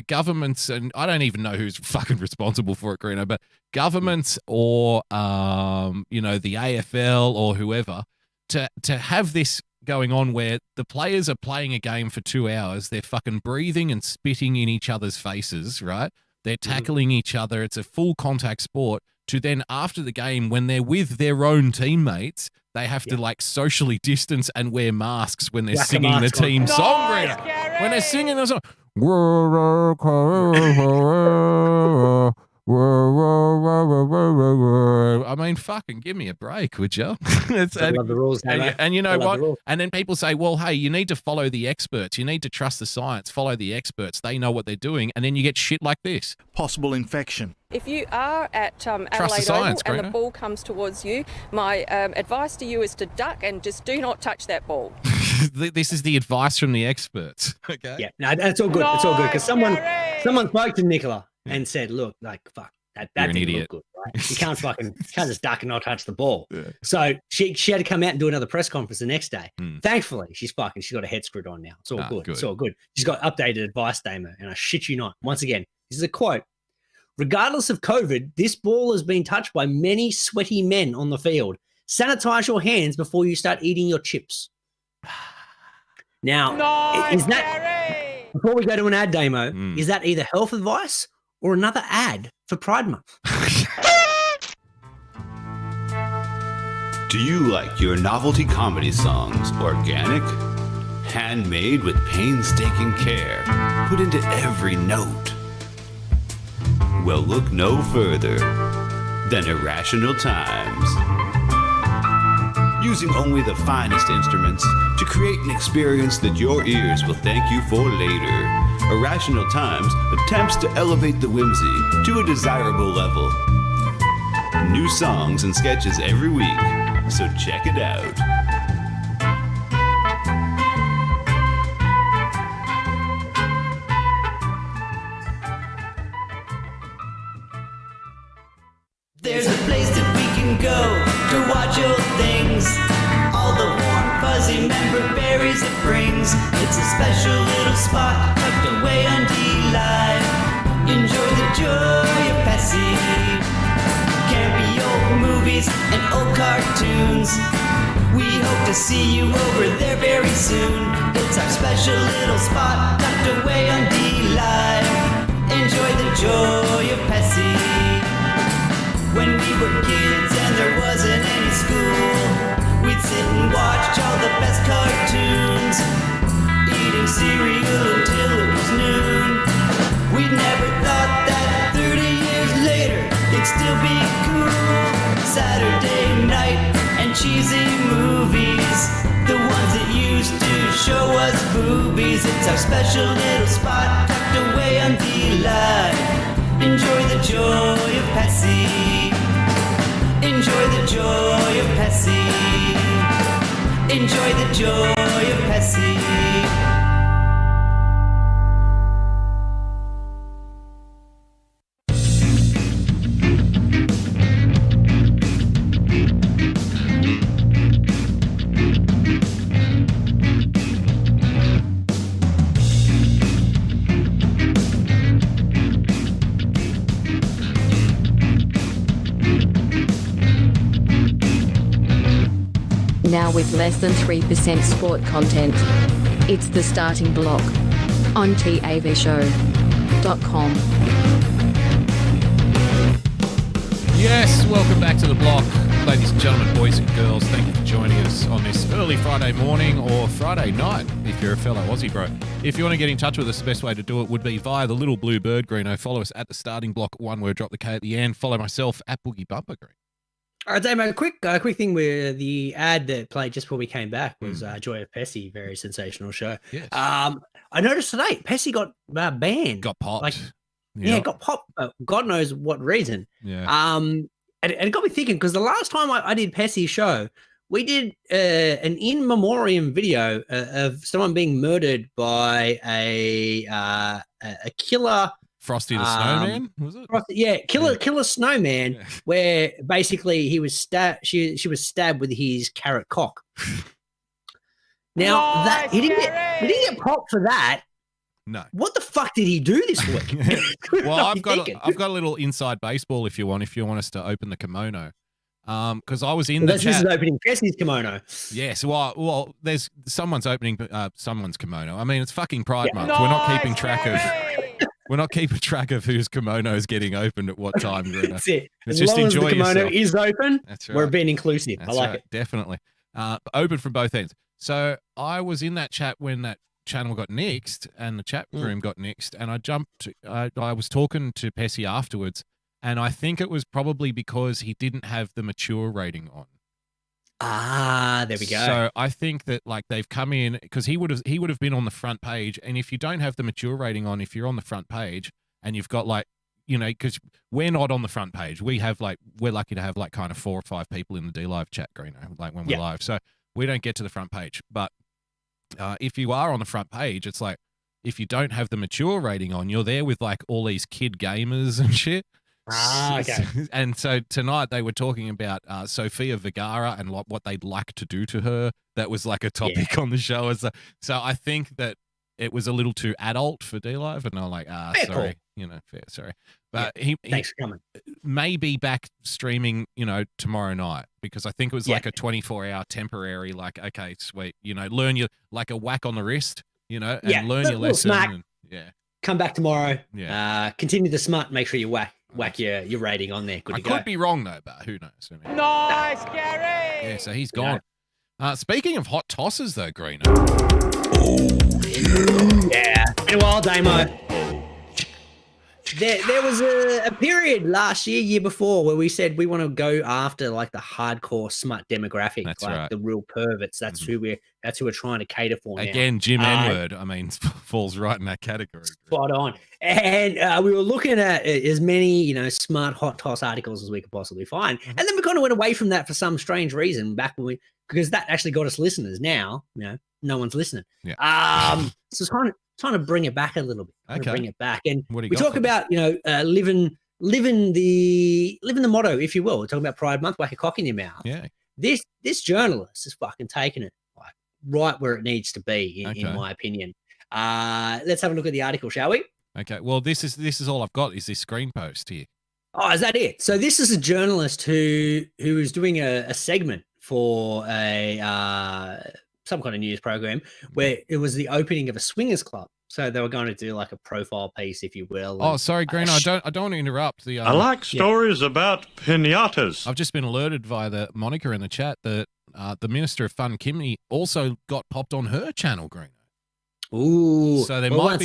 governments, and I don't even know who's fucking responsible for it, Greeno, but governments or, the AFL or whoever, to have this going on where the players are playing a game for 2 hours, they're fucking breathing and spitting in each other's faces, right? They're tackling each other. It's a full contact sport. to then after the game when they're with their own teammates, they have to like socially distance and wear masks when they're singing the team song. Greeno. When they're singing the song. I mean, fucking give me a break, would you? I love the rules, and you know what? And then people say, well, hey, you need to follow the experts. You need to trust the science. Follow the experts. They know what they're doing. And then you get shit like this. Possible infection. If you are at Adelaide science, Oval and Greeno. the ball comes towards you, my advice to you is to duck and just do not touch that ball. This is the advice from the experts. Okay. Yeah, no, that's all good. It's all good because someone spoke to Nicola and said, "Look, like fuck, that You're an didn't idiot. look good, right? You can't just duck and not touch the ball." Yeah. So she had to come out and do another press conference the next day. Thankfully, she's got her head screwed on now. It's all good. It's all good. She's got updated advice, Damo, and I shit you not. Once again, this is a quote. Regardless of COVID, this ball has been touched by many sweaty men on the field. Sanitize your hands before you start eating your chips. Now, is that, before we go to an ad, Damo, is that either health advice or another ad for Pride Month? Do you like your novelty comedy songs organic? Handmade with painstaking care, put into every note? Well, look no further than Irrational Times. Using only the finest instruments to create an experience that your ears will thank you for later. Irrational Times attempts to elevate the whimsy to a desirable level. New songs and sketches every week, so check it out. There's a place that we can go to watch old things. All the warm, fuzzy member berries it brings. It's a special little spot tucked away on D-Live. Enjoy the joy of Pessy. Campy old movies and old cartoons. We hope to see you over there very soon. It's our special little spot tucked away on D-Live. Enjoy the joy of Pessy. When we were kids and there wasn't any school, we'd sit and watch all the best cartoons, eating cereal until it was noon. We never thought that 30 years later it'd still be cool. Saturday night and cheesy movies, the ones that used to show us boobies. It's our special little spot tucked away on D-Live. Enjoy the joy of Pessy. Enjoy the joy of Pessy. Enjoy the joy of Pessy. Now with less than 3% sport content. It's the starting block on TAVshow.com. Yes, welcome back to the block. Ladies and gentlemen, boys and girls, thank you for joining us on this early Friday morning or Friday night if you're a fellow Aussie bro. If you want to get in touch with us, the best way to do it would be via the little blue bird, Greeno. Follow us at the starting block, one word, drop the K at the end. Follow myself at BoogieBumper, Green. All right, Dave, a quick thing where the ad that played just before we came back was Joy of Pessy, very sensational show. Yes. I noticed today Pessy got banned. Got popped. Got popped. God knows what reason. Yeah. And it got me thinking because the last time I did Pessy's show, we did an in memoriam video of someone being murdered by a killer. Frosty the Snowman, was it? Killer Snowman, where basically he was stabbed. She was stabbed with his carrot cock. Now he didn't get popped for that. No. What the fuck did he do this week? Well, I've got a little inside baseball if you want us to open the kimono. Because I was in the chat. This is opening Pessy's kimono. Yes, well, there's someone's opening someone's kimono. I mean, it's fucking Pride Month. We're not keeping track of. We're not keeping track of whose kimono is getting opened at what time. Greeno. That's it. Let's As just long as the enjoy kimono yourself. is open, That's right. we're being inclusive. That's I like right, it. definitely. Open from both ends. So I was in that chat when that channel got nixed and the chat room got nixed, and I was talking to Pessy afterwards, and I think it was probably because he didn't have the mature rating on. Ah, there we go. So I think that like they've come in because he would have been on the front page, and if you don't have the mature rating on, if you're on the front page and you've got like, you know, because we're not on the front page, we're lucky to have like kind of 4 or 5 people in the D Live chat, Greeno, like when we're live, so we don't get to the front page. But if you are on the front page, it's like if you don't have the mature rating on, you're there with like all these kid gamers and shit. Ah, okay. And so tonight they were talking about Sofia Vergara and what they'd like to do to her. That was like a topic on the show. So I think that it was a little too adult for D Live, and I'm like, Fair sorry, call. you know, sorry. But Thanks for coming. May be back streaming, you know, tomorrow night, because I think it was like a 24-hour temporary, like, okay, sweet, you know, learn your, like a whack on the wrist, you know, and learn your lesson. And, come back tomorrow. Yeah. Continue the smut. Make sure you whack your rating on there. Good I to go. could be wrong though, but who knows? I mean, Nice, Gary. yeah, so he's gone. Speaking of hot tosses though, Greeno. Yeah. Been a while, Damo. There was a period last year before, where we said we want to go after like the hardcore smut demographic, That's like right. the real perverts. That's who we're trying to cater for now. Again, Jim N-word, I mean, falls right in that category. Spot on. And we were looking at as many, you know, smart hot toss articles as we could possibly find. And then we kind of went away from that for some strange reason back when because that actually got us listeners. Now, you know, no one's listening. Yeah. So it's trying to bring it back a little bit. Okay. Bring it back. And What do you we got talk for about, you know, living the motto, if you will. We're talking about Pride Month, whack a cock in your mouth. Yeah. This journalist is fucking taking it like right where it needs to be, in my opinion. Let's have a look at the article, shall we? Okay. Well, this is all I've got is this screen post here. Oh, is that it? So this is a journalist who is doing a segment for some kind of news program where it was the opening of a swingers club. So they were going to do like a profile piece, if you will. Oh, sorry, Greeno. I don't want to interrupt. I like stories about pinatas. I've just been alerted via the moniker in the chat that the Minister of Fun, Kimmy, also got popped on her channel, Greeno. Ooh. So there might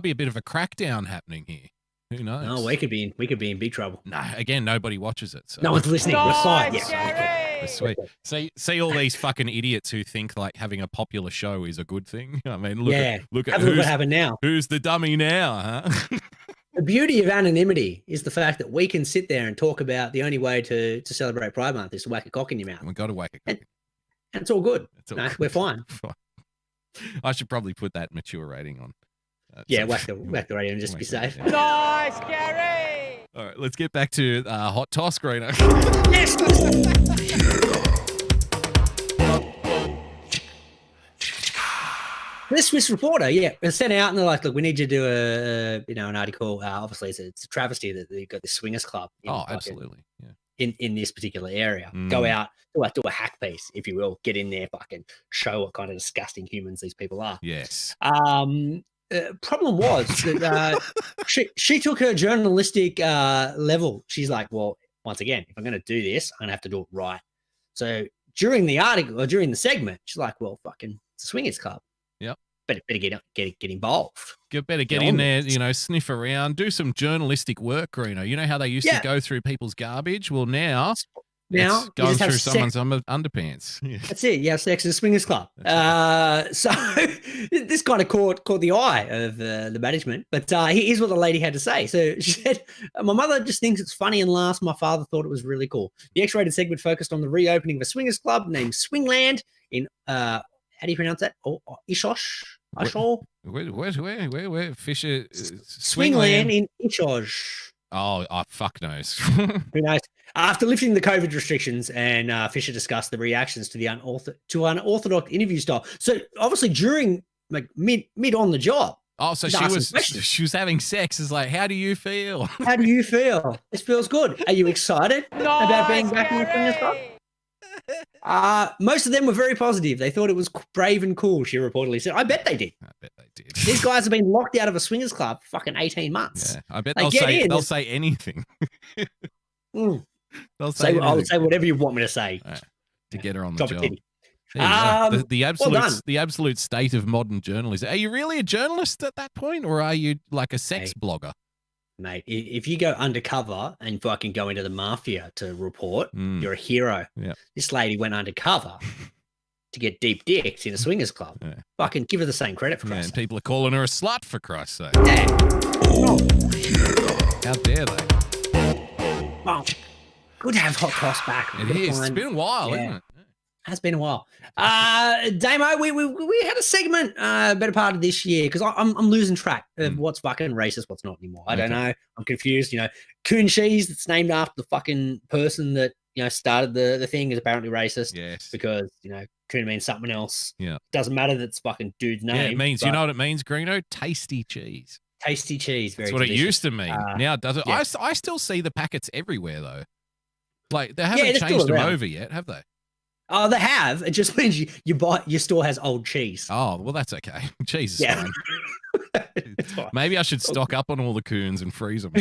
be a bit of a crackdown happening here. Who knows? No, we could be in big trouble. No, again, nobody watches it. So. No one's listening. We're fine. Nice, Yeah. Gary. Sweet. See all these fucking idiots who think like having a popular show is a good thing. I mean, look at Have a look what happened now. Who's the dummy now, huh? The beauty of anonymity is the fact that we can sit there and talk about the only way to celebrate Pride Month is to whack a cock in your mouth. We got to whack a cock. And it's all good. Good. We're fine. I should probably put that mature rating on. Whack the radio and just be safe. Nice, Gary. All right, let's get back to hot toss, Greeno. Yes. This Swiss reporter, was sent out and they're like, look, we need you to do an article. Obviously, it's a travesty that they've got this swingers club. Absolutely. Yeah. In this particular area. Go out, do a hack piece, if you will. Get in there, fucking show what kind of disgusting humans these people are. Yes. Problem was that she took her journalistic level. She's like, well, once again, if I'm going to do this, I'm going to have to do it right. So during the article or during the segment, she's like, well, fucking it's a swingers club. Yep. Better get involved. Better get in there, you know, sniff around, do some journalistic work, Greeno. You know how they used to go through people's garbage? Well, now it's going through someone's underpants. Yeah. That's it. You have sex in a swingers club. So this kind of caught the eye of the management. But here's what the lady had to say. So she said, my mother just thinks it's funny and laughs. My father thought it was really cool. The X-rated segment focused on the reopening of a swingers club named Swingland in, how do you pronounce that? Ishosh? Where? Fisher? Swingland in Ishosh. Oh, fuck knows. Who knows? After lifting the COVID restrictions, and Fisher discussed the reactions to the unorthodox interview style. So obviously during like mid on the job. Oh, so she was having sex. It's like, how do you feel? How do you feel? This feels good. Are you excited about being back in the swingers club? Most of them were very positive. They thought it was brave and cool, she reportedly said. I bet they did. These guys have been locked out of a swingers club for fucking 18 months. Yeah, I bet Like, they'll say anything. Mm. They'll say I'll anything. say whatever you want me to say. To get her on the Drop a job. titty. There you go. The well absolute done. the absolute state of modern journalism. Are you really a journalist at that point, or are you like a sex blogger? Mate, if you go undercover and fucking go into the mafia to report, you're a hero. Yeah. This lady went undercover to get deep dicks in a swingers club. Yeah. Fucking give her the same credit for Yeah, Christ's and sake. people are calling her a slut for Christ's sake. Yeah. How dare they? Well, good to have Hot Toss back. It is. It's been a while, hasn't it? Has been a while. Damo, we had a segment better part of this year because I'm losing track of what's fucking racist, what's not anymore. I don't know. I'm confused. You know, coon cheese that's named after the fucking person that, you know, started the thing is apparently racist. Yes. Because, you know, coon means something else. Yeah. Doesn't matter that it's fucking dude's name. Yeah, it means, you know what it means, Greeno? Tasty cheese. Tasty cheese. Very That's what delicious. it used to mean. Now it doesn't. Yeah. I still see the packets everywhere, though. Like, they haven't they're still changed them around. over yet, have they? Oh, they have. It just means your store has old cheese. Oh, well, that's okay. Cheese is fine. Fine. Maybe I should stock up on all the coons and freeze them.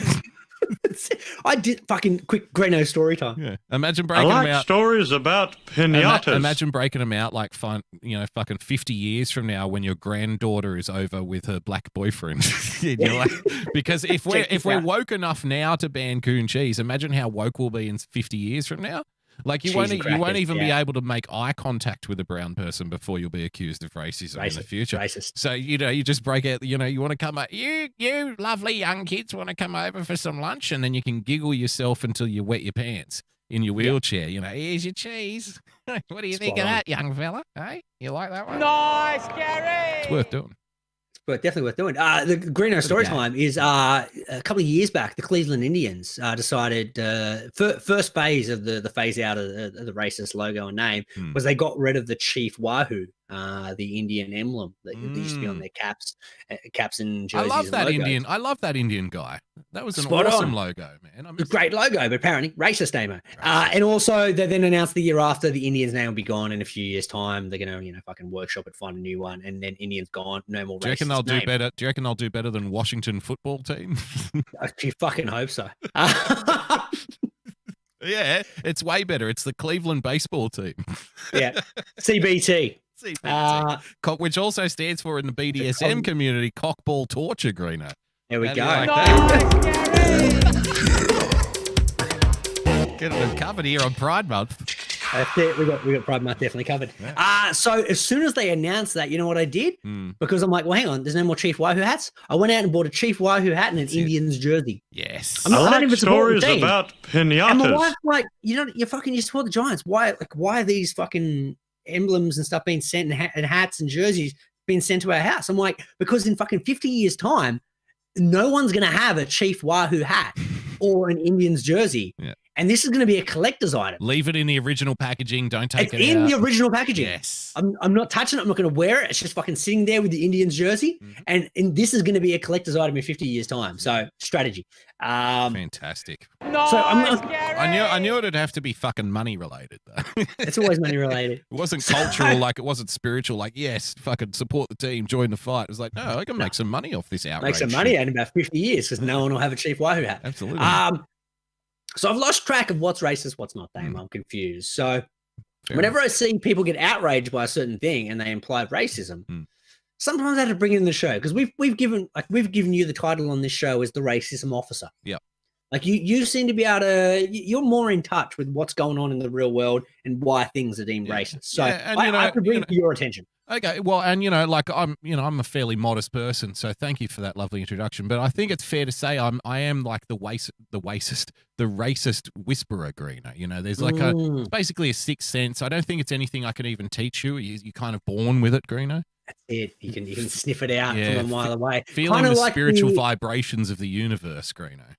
I did fucking quick Greeno story time. Yeah. Imagine I breaking them like out. stories about pinatas. Imagine breaking them out like fucking 50 years from now when your granddaughter is over with her black boyfriend. And you're like, because if we're woke enough now to ban coon cheese, imagine how woke we'll be in 50 years from now. Like you won't even be able to make eye contact with a brown person before you'll be accused of racism in the future. Racist. So you just break out. You want to come. You lovely young kids want to come over for some lunch, and then you can giggle yourself until you wet your pants in your wheelchair. You know, here's your cheese. What do you think of that, young fella? Hey, you like that one? Nice, Gary. It's worth doing. But definitely worth doing. The Greeno story time is a couple of years back. The Cleveland Indians decided first phase of the phase out of the racist logo and name was they got rid of the Chief Wahoo, the Indian emblem that used to be on their caps and jerseys. I love that logos. Indian. I love that Indian guy. That was an Spot awesome on. logo, man. Great logo, but apparently racist name. And also they then announced the year after the Indians name will be gone in a few years' time. They're gonna fucking workshop it, find a new one, and then Indians gone, no more. Do you reckon racist they'll do name. better? Do you reckon they'll do better than Washington football team? I fucking hope so. Yeah, it's way better. It's the Cleveland baseball team. Yeah, CBT. Which also stands for in the BDSM community, cockball torture, Greeno. There we How go. do you like that? Getting them covered here on Pride Month. That's it. We got Pride Month definitely covered. So as soon as they announced that, you know what I did? Because I'm like, well, hang on, there's no more Chief Wahoo hats. I went out and bought a Chief Wahoo hat and an Indians jersey. Yes. I like stories about And my pinatas. wife's like, you support the Giants. Why are these fucking emblems and stuff being sent and hats and jerseys being sent to our house? I'm like, because in fucking 50 years' time, no one's gonna have a Chief Wahoo hat or an Indians jersey. Yeah. And this is going to be a collector's item. Leave it in the original packaging. Don't take It's it in out. the original packaging. Yes. I'm not touching it. I'm not going to wear it. It's just fucking sitting there with the Indians jersey. And this is going to be a collector's item in 50 years' time. So strategy. Fantastic. Nice, So I'm Gary. I knew it'd have to be fucking money related though. It's always money related. It wasn't cultural, like it wasn't spiritual, like yes, fucking support the team, join the fight. It was like, no, I can make some money off this outrage. Make some money out in about 50 years because no one will have a Chief Wahoo hat. Absolutely. So I've lost track of what's racist, what's not, Dame. I'm confused. So whenever I see people get outraged by a certain thing and they imply racism, sometimes I have to bring it in the show because we've given you the title on this show as the racism officer. Yeah. Like you seem to be able to, you're more in touch with what's going on in the real world and why things are deemed racist. So and, I have to bring it to your attention. Okay, well, and like I'm a fairly modest person, so thank you for that lovely introduction. But I think it's fair to say I am like the racist whisperer, Greeno. There's like it's basically a sixth sense. I don't think it's anything I can even teach you. You're kind of born with it, Greeno. That's it. You can sniff it out from a mile away. Feeling Kinda the like spiritual vibrations of the universe, Greeno.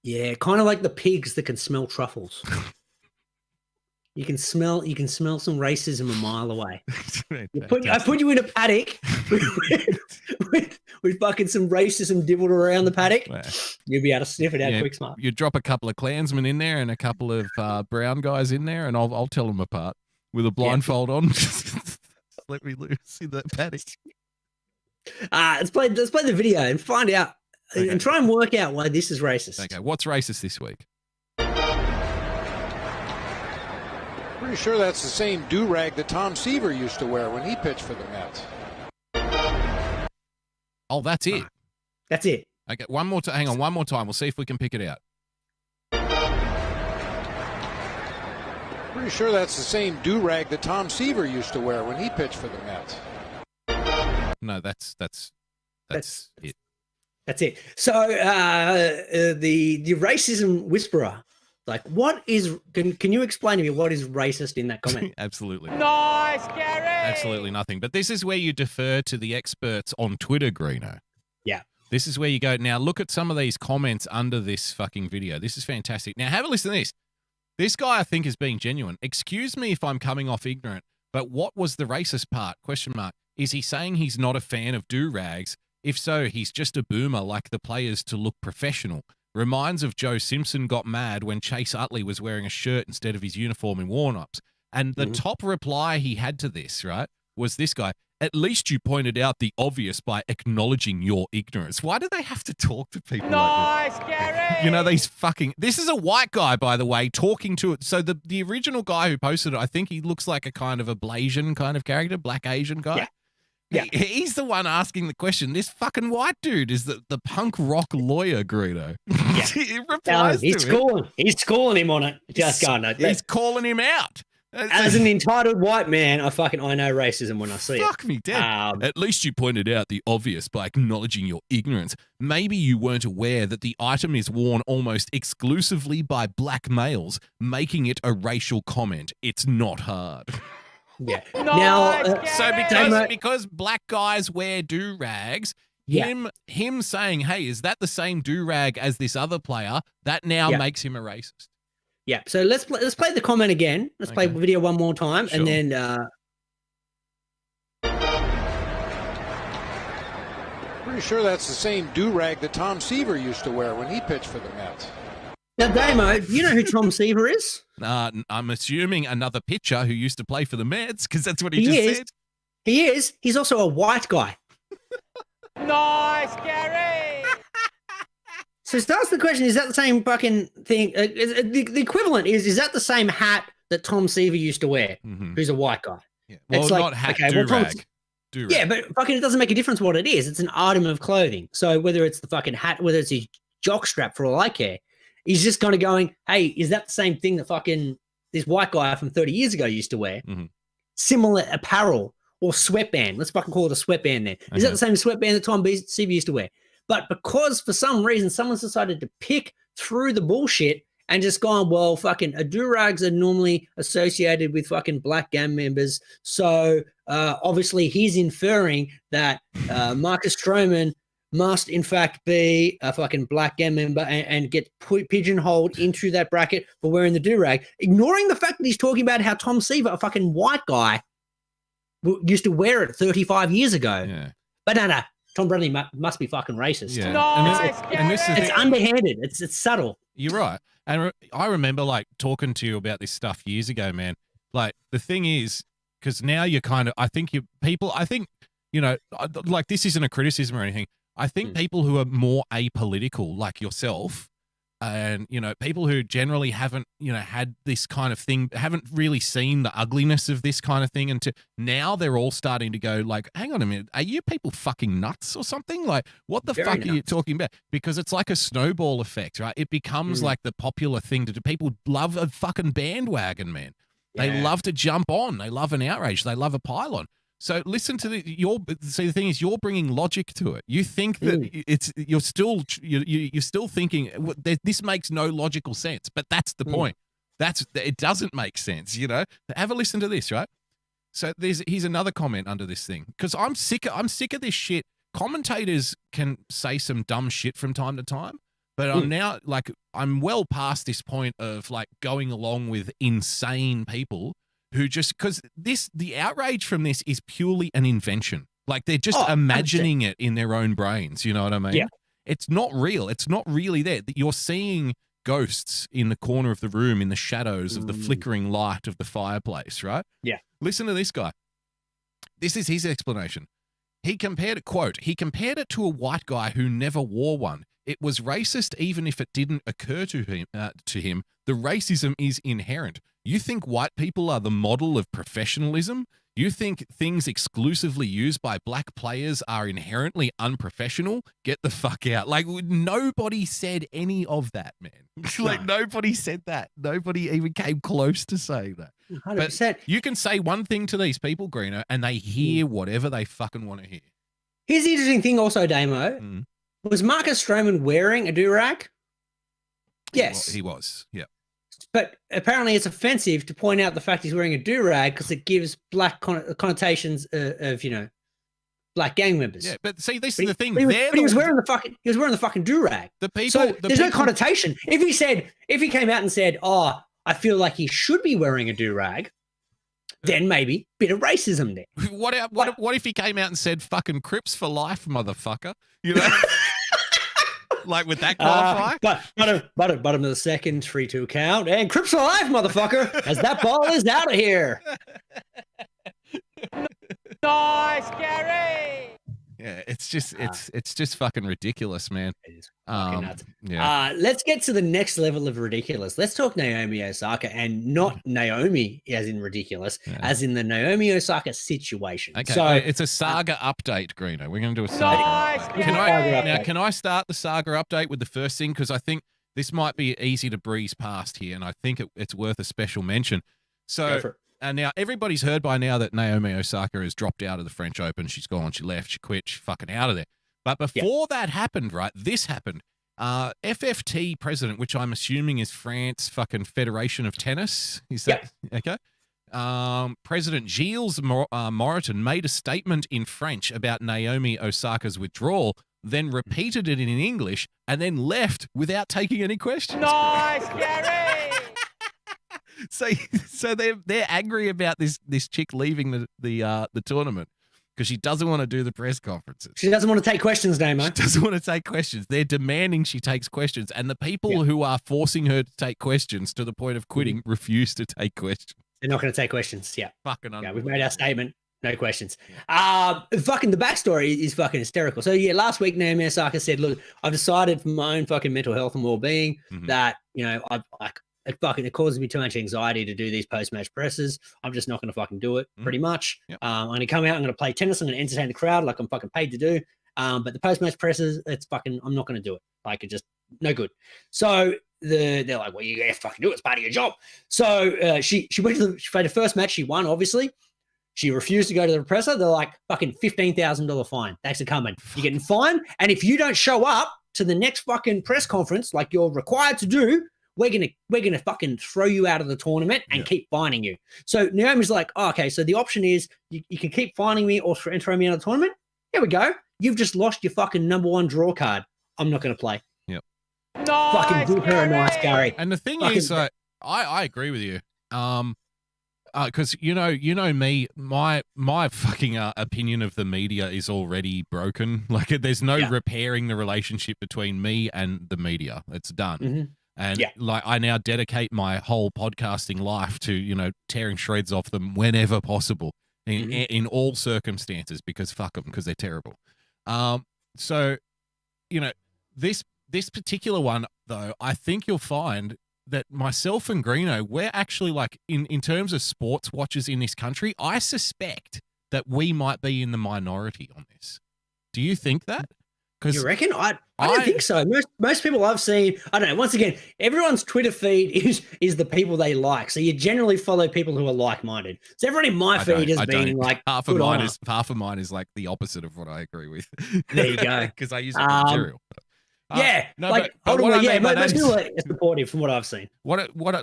Yeah, kind of like the pigs that can smell truffles. You can smell some racism a mile away. I put you in a paddock with fucking some racism dibbled around the paddock. You'll be able to sniff it out quick smart. You drop a couple of Klansmen in there and a couple of brown guys in there, and I'll tell them apart with a blindfold on. Just let me loose in that paddock. Let's play the video and find out and try and work out why this is racist. Okay, what's racist this week? Pretty sure that's the same do-rag that Tom Seaver used to wear when he pitched for the Mets. Oh, that's it. That's it. Okay, one more time. Hang on, one more time. We'll see if we can pick it out. Pretty sure that's the same do-rag that Tom Seaver used to wear when he pitched for the Mets. No, that's it. That's it. So the racism whisperer, like, what is? Can you explain to me what is racist in that comment? Absolutely. Nice, Gary. Absolutely nothing. But this is where you defer to the experts on Twitter, Greeno. Yeah. This is where you go. Now, look at some of these comments under this fucking video. This is fantastic. Now, have a listen to this. This guy, I think, is being genuine. Excuse me if I'm coming off ignorant, but what was the racist part? Question mark. Is he saying he's not a fan of do-rags? If so, he's just a boomer like the players to look professional. Reminds of Joe Simpson got mad when Chase Utley was wearing a shirt instead of his uniform in warm-ups. And the top reply he had to this, right, was this guy. At least you pointed out the obvious by acknowledging your ignorance. Why do they have to talk to people like Nice, Gary. You know, these fucking... This is a white guy, by the way, talking to it. So the original guy who posted it, I think he looks like a kind of a Blasian kind of character, black Asian guy. Yeah. Yeah. He's the one asking the question. This fucking white dude is the punk rock lawyer, Greeno. Yeah. He replies He's to him. He's schooling him on it. Just going, no. He's calling him out. As an entitled white man, I know racism when I see it. Fuck me dead. At least you pointed out the obvious by acknowledging your ignorance. Maybe you weren't aware that the item is worn almost exclusively by black males, making it a racial comment. It's not hard. Yeah. Because black guys wear do-rags, him saying, hey, is that the same do-rag as this other player? That now makes him a racist. Yeah. So let's play the comment again. Let's play the video one more time, Sure. and then Pretty sure that's the same do-rag that Tom Seaver used to wear when he pitched for the Mets. now, Damo, you know who Tom Seaver is? I'm assuming another pitcher who used to play for the Mets, because that's what he just said. He is. He's also a white guy. Nice, Gary. So it starts the question, is that the same fucking thing? The equivalent is that the same hat that Tom Seaver used to wear, who's a white guy? Yeah. Well, it's not hat, do-rag. Do-rag. Yeah, but fucking it doesn't make a difference what it is. It's an item of clothing. So whether it's the fucking hat, whether it's his jock strap, for all I care, he's just kind of going, hey, is that the same thing that fucking this white guy from 30 years ago used to wear? Similar apparel or sweatband. Let's fucking call it a sweatband then. Is that the same sweatband that Tom Seaver used to wear? But because for some reason someone's decided to pick through the bullshit and just gone, well, fucking do-rags are normally associated with fucking black gang members. So obviously he's inferring that Marcus Stroman must in fact be a fucking black gang member and get pigeonholed into that bracket for wearing the do-rag, ignoring the fact that he's talking about how Tom Seaver, a fucking white guy, used to wear it 35 years ago. Yeah. But no. Tom Brady must be fucking racist. Yeah. Nice, and this is it's underhanded. It's subtle. You're right. And I remember like talking to you about this stuff years ago, man. Like the thing is, because now you're kind of, I think, you know, like this isn't a criticism or anything. I think people who are more apolitical, like yourself, and, you know, people who generally haven't, you know, had this kind of thing, haven't really seen the ugliness of this kind of thing. And now they're all starting to go like, hang on a minute, are you people fucking nuts or something? Like, what the fuck are you talking about? Because it's like a snowball effect, right? It becomes like the popular thing to do. People love a fucking bandwagon, man. They love to jump on. They love an outrage. They love a pylon. So listen to the thing is, you're bringing logic to it. You think that you're still thinking this makes no logical sense, but that's the point. It doesn't make sense, you know. Have a listen to this, right? So here's another comment under this thing, because I'm sick of this shit. Commentators can say some dumb shit from time to time, but I'm now like I'm well past this point of like going along with insane people who just, because the outrage from this is purely an invention. Like they're just imagining it in their own brains. You know what I mean? Yeah. It's not real. It's not really there. You're seeing ghosts in the corner of the room in the shadows of the flickering light of the fireplace, right? Yeah. Listen to this guy. This is his explanation. He compared it to a white guy who never wore one. It was racist even if it didn't occur to him. The racism is inherent. You think white people are the model of professionalism? You think things exclusively used by black players are inherently unprofessional? Get the fuck out. Like, nobody said any of that, man. Like, nobody said that. Nobody even came close to saying that. 100%. But you can say one thing to these people, Greeno, and they hear whatever they fucking want to hear. Here's the interesting thing also, Damo. Was Marcus Stroman wearing a do-rag? Yes. He was, yeah. But apparently it's offensive to point out the fact he's wearing a do-rag because it gives black connotations of, black gang members. Yeah, but see, this is the thing. He was wearing the fucking do-rag. There's no connotation. If he came out and said, "Oh, I feel like he should be wearing a do-rag," then maybe bit of racism there. What if he came out and said, "Fucking Crips for life, motherfucker"? You know. Like, would that qualify? Bottom of the second, 3-2 count, and Crips for life, motherfucker, as that ball is out of here. Nice, Gary. Yeah, it's just fucking ridiculous, man. It is fucking nuts. Yeah. Let's get to the next level of ridiculous. Let's talk Naomi Osaka, and not Naomi as in ridiculous, as in the Naomi Osaka situation. Okay, so it's a saga update, Greeno. We're going to do a saga update. Can I start the saga update with the first thing? Because I think this might be easy to breeze past here, and I think it's worth a special mention. So, and now everybody's heard by now that Naomi Osaka has dropped out of the French Open. She's gone, she left, she quit, she's fucking out of there. But before that happened, right, this happened. FFT president, which I'm assuming is France fucking Federation of Tennis. Is that okay? President Gilles Moreton made a statement in French about Naomi Osaka's withdrawal, then repeated it in English, and then left without taking any questions. Nice, Gary. So they're angry about this chick leaving the tournament because she doesn't want to do the press conferences. She doesn't want to take questions, Damo. She doesn't want to take questions. They're demanding she takes questions, and the people who are forcing her to take questions to the point of quitting refuse to take questions. They're not going to take questions. Yeah, fucking. Yeah, we've made our statement. No questions. Fucking the backstory is fucking hysterical. So yeah, last week Naomi Osaka said, "Look, I've decided for my own fucking mental health and well-being that it causes me too much anxiety to do these post-match presses. I'm just not going to fucking do it, pretty much. I'm going to come out, I'm going to play tennis, I'm going to entertain the crowd like I'm fucking paid to do. But the post-match presses, I'm not going to do it. Like, it just, no good. So they're like, well, you have to fucking do it. It's part of your job. So she played the first match. She won, obviously. She refused to go to the presser. They're like, fucking $15,000 fine. Thanks for coming. You're getting fined. And if you don't show up to the next fucking press conference like you're required to do, we're gonna fucking throw you out of the tournament and keep fining you. So Naomi's like, oh, okay, so the option is you can keep fining me or throw me out of the tournament. Here we go. You've just lost your fucking #1 draw card. I'm not gonna play. Yep. Nice, fucking give her a nice, Gary. And the thing is, I agree with you. Because you know me, my fucking opinion of the media is already broken. Like, there's no repairing the relationship between me and the media. It's done. And like, I now dedicate my whole podcasting life to, tearing shreds off them whenever possible in all circumstances, because fuck them, because they're terrible. So, this particular one though, I think you'll find that myself and Greeno, we're actually like, in terms of sports watchers in this country, I suspect that we might be in the minority on this. Do you think that? You reckon? I don't think so. Most people I've seen, I don't know. Once again, everyone's Twitter feed is the people they like. So you generally follow people who are like-minded. So everyone in my feed has been like, half of mine is like the opposite of what I agree with. There you go. Because I use the material. Most people are supportive from what I've seen. Let me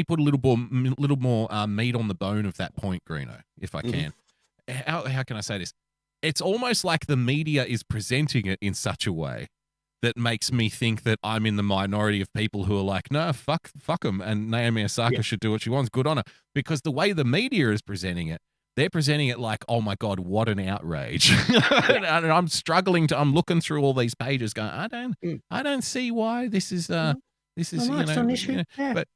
put a little more meat on the bone of that point, Greeno, if I can. How can I say this? It's almost like the media is presenting it in such a way that makes me think that I'm in the minority of people who are like, no, fuck them, and Naomi Osaka should do what she wants. Good on her. Because the way the media is presenting it, they're presenting it like, oh my God, what an outrage. And I'm I'm looking through all these pages going, I don't see why this is an issue.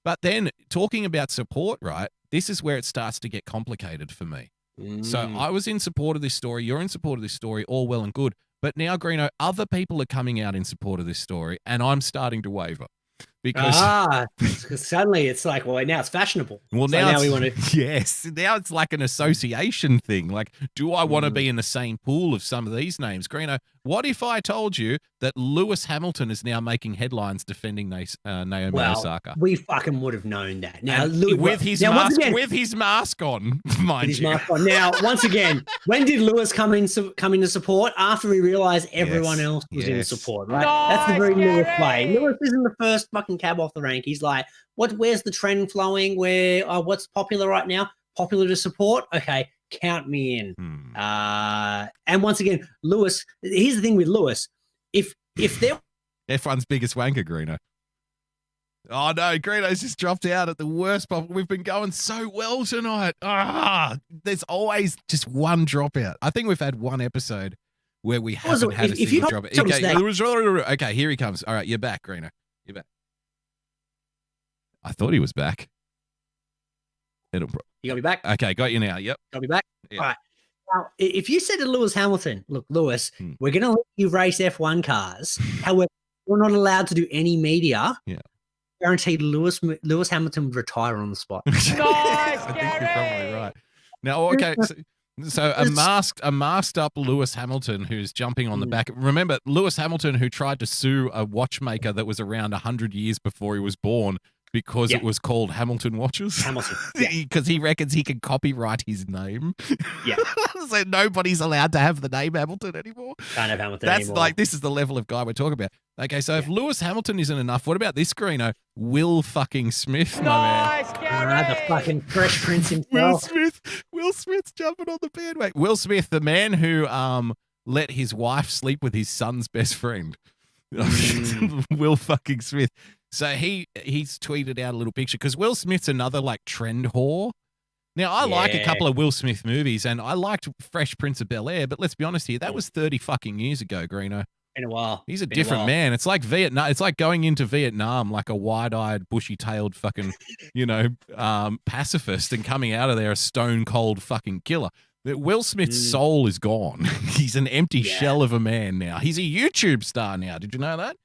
But then talking about support, right? This is where it starts to get complicated for me. So I was in support of this story. You're in support of this story. All well and good. But now, Greeno, other people are coming out in support of this story, and I'm starting to waver. Because suddenly it's like, well, now it's fashionable. Well, so now we want to. Yes, now it's like an association thing. Like, do I want to be in the same pool of some of these names? Greeno, what if I told you that Lewis Hamilton is now making headlines defending Naomi Osaka? We fucking would have known that. Now, with his mask on, mind you. Now, once again, when did Lewis come into support? After we realized everyone else was in support, right? That's the very Lewis way. Lewis isn't the first fucking cab off the rank. He's like, where's the trend flowing? What's popular right now? Popular to support? Okay, count me in. And once again, Lewis, here's the thing with Lewis. If there F1's biggest wanker, Greeno. Oh no, Greeno's just dropped out at the worst pop. We've been going so well tonight. There's always just one dropout. I think we've had one episode where we haven't had a single dropout. Okay, here he comes. All right, you're back, Greeno. You're back. I thought he was back. You got me back? Okay, got you now. Yep. Got me back? Yep. All right. Now, if you said to Lewis Hamilton, look, Lewis, we're going to let you race F1 cars. However, we're not allowed to do any media. Yeah. Guaranteed Lewis Hamilton would retire on the spot. Nice, I think you're probably right. Now, okay, so a masked up Lewis Hamilton who's jumping on the back. Remember, Lewis Hamilton who tried to sue a watchmaker that was around 100 years before he was born because it was called Hamilton Watches. Hamilton. Because he reckons he can copyright his name. Yeah. So nobody's allowed to have the name Hamilton anymore. Can't have Hamilton That's anymore. like, this is the level of guy we're talking about. Okay, so if Lewis Hamilton isn't enough, what about this, Greeno? Will fucking Smith, my man. The fucking Fresh Prince himself. Will Smith's jumping on the bandwagon. Will Smith, the man who let his wife sleep with his son's best friend. Will fucking Smith. So he's tweeted out a little picture because Will Smith's another like trend whore. Now, I like a couple of Will Smith movies, and I liked Fresh Prince of Bel-Air, but let's be honest here, that was 30 fucking years ago, Greeno. In a while. He's a different man. It's like Vietnam. It's like going into Vietnam like a wide-eyed, bushy-tailed fucking, pacifist and coming out of there a stone-cold fucking killer. Will Smith's soul is gone. He's an empty shell of a man now. He's a YouTube star now. Did you know that?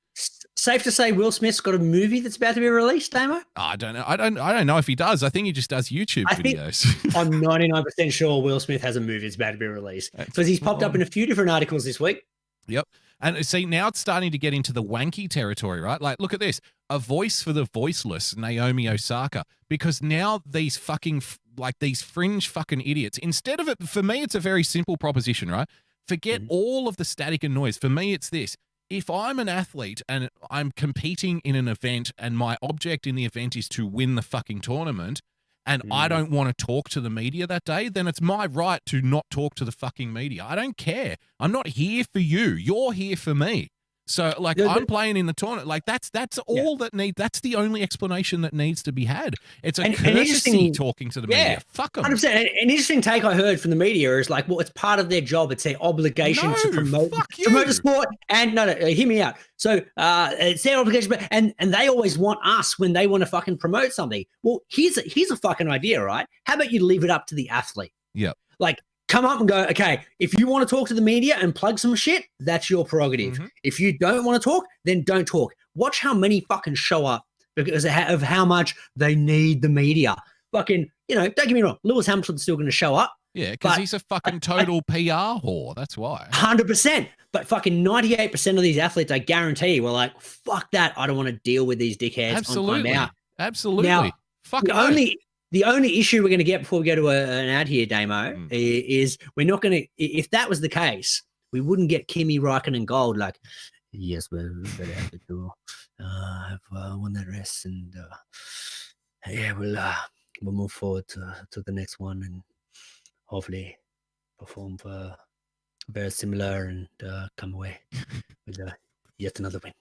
Safe to say Will Smith's got a movie that's about to be released, Damo? I don't know. I don't know if he does. I think he just does YouTube videos. I'm 99% sure Will Smith has a movie that's about to be released because he's popped up in a few different articles this week. Yep. And see, now it's starting to get into the wanky territory, right? Like, look at this. A voice for the voiceless, Naomi Osaka. Because now these fucking, these fringe fucking idiots, instead of it, for me, it's a very simple proposition, right? Forget all of the static and noise. For me, it's this. If I'm an athlete and I'm competing in an event and my object in the event is to win the fucking tournament and I don't want to talk to the media that day, then it's my right to not talk to the fucking media. I don't care. I'm not here for you. You're here for me. So, I'm playing in the tournament. Like, that's all that that's the only explanation that needs to be had. It's a courtesy talking to the media. Fuck them. 100%. An interesting take I heard from the media is like, well, it's part of their job. It's their obligation to promote the sport. And no, hear me out. So it's their obligation, and they always want us when they want to fucking promote something. Well, here's a fucking idea, right? How about you leave it up to the athlete? Yeah. Like, come up and go, okay, if you want to talk to the media and plug some shit, that's your prerogative. If you don't want to talk, then don't talk. Watch how many fucking show up because of how much they need the media. Fucking, don't get me wrong, Lewis Hamilton's still going to show up. Yeah, because he's a fucking total PR whore. That's why. 100%. But fucking 98% of these athletes, I guarantee, were like, fuck that. I don't want to deal with these dickheads. Absolutely. I'm out. Absolutely. Now, fuck the only issue we're going to get before we go to an ad here, Damo, is we're not going to, if that was the case, we wouldn't get Kimi Räikkönen gold. Like, yes, we're very happy to have won that race. And we'll move forward to the next one and hopefully perform for very similar and come away with yet another win.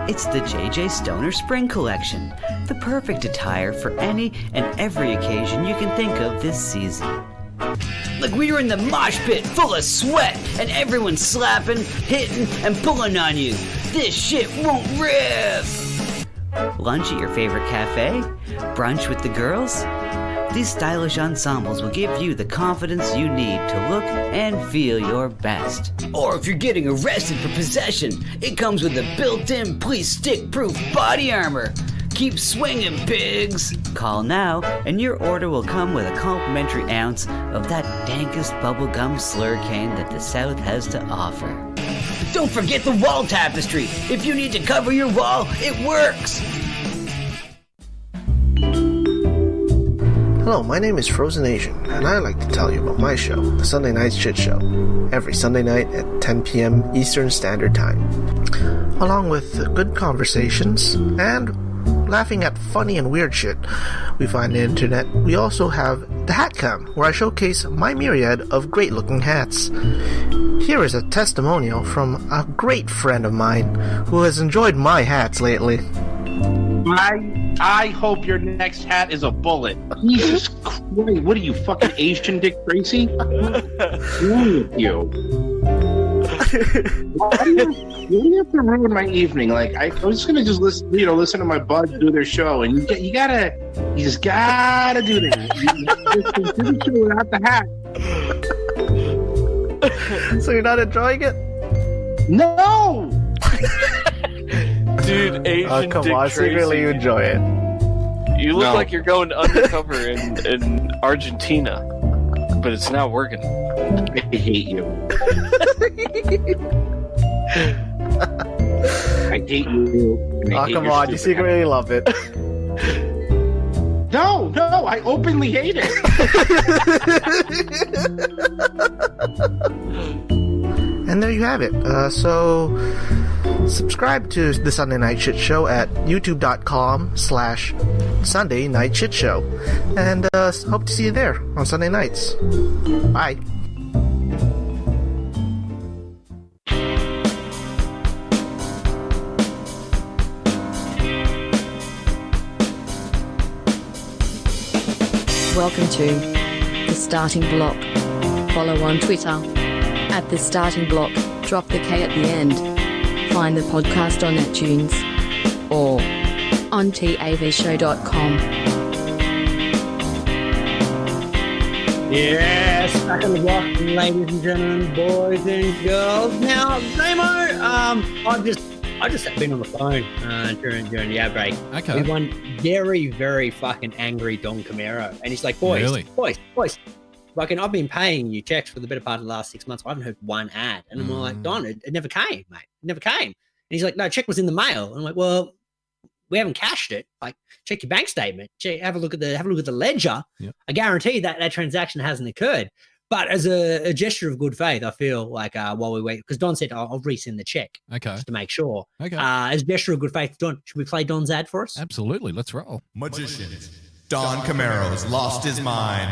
It's the JJ Stoner Spring Collection, the perfect attire for any and every occasion you can think of this season. Like we were in the mosh pit full of sweat and everyone's slapping, hitting, and pulling on you. This shit won't rip! Lunch at your favorite cafe? Brunch with the girls? These stylish ensembles will give you the confidence you need to look and feel your best. Or if you're getting arrested for possession, it comes with a built-in police stick-proof body armor. Keep swinging, pigs! Call now, and your order will come with a complimentary ounce of that dankest bubblegum slurricane that the South has to offer. Don't forget the wall tapestry! If you need to cover your wall, it works! Hello, my name is Frozen Asian, and I'd like to tell you about my show, The Sunday Night Shit Show, every Sunday night at 10 p.m. Eastern Standard Time. Along with good conversations and laughing at funny and weird shit we find on the internet, we also have the Hat Cam, where I showcase my myriad of great-looking hats. Here is a testimonial from a great friend of mine who has enjoyed my hats lately. I hope your next hat is a bullet. Jesus Christ, what are you, fucking Asian Dick Tracy? What's wrong with you? Why do you have to ruin my evening? Like, I was gonna just listen to my buds do their show, and you just gotta do that. You do the show without the hat. So you're not enjoying it? No! Dude, Asian come Dick on, Tracy. secretly you enjoy it. You look like you're going undercover in Argentina, but it's not working. I hate you. I hate you. Oh, come on, you secretly love it. No, I openly hate it. And there you have it. So subscribe to the Sunday Night Shit Show at youtube.com/Sunday Night Shit Show. And hope to see you there on Sunday nights. Bye. Welcome to The Starting Block. Follow on Twitter at The Starting Block. Drop the K at the end. Find the podcast on iTunes or on tavshow.com. Yes, back on the block, ladies and gentlemen, boys and girls. Now, Damo, I just have been on the phone during the ad break. Okay. With one very, very fucking angry Don Camaro. And he's like, boys, fucking, I've been paying you checks for the better part of the last 6 months. I haven't heard one ad. And I'm like, Don, it never came, mate. It never came. And he's like, no, check was in the mail. And I'm like, well, we haven't cashed it. Like, check your bank statement. Have a look at the ledger. Yep. I guarantee that transaction hasn't occurred. But as a gesture of good faith, I feel like while we wait, because Don said I'll resend the check, just to make sure. Okay. As a gesture of good faith, Don, should we play Don's ad for us? Absolutely. Let's roll. Magicians. Don Camaro's lost his mind.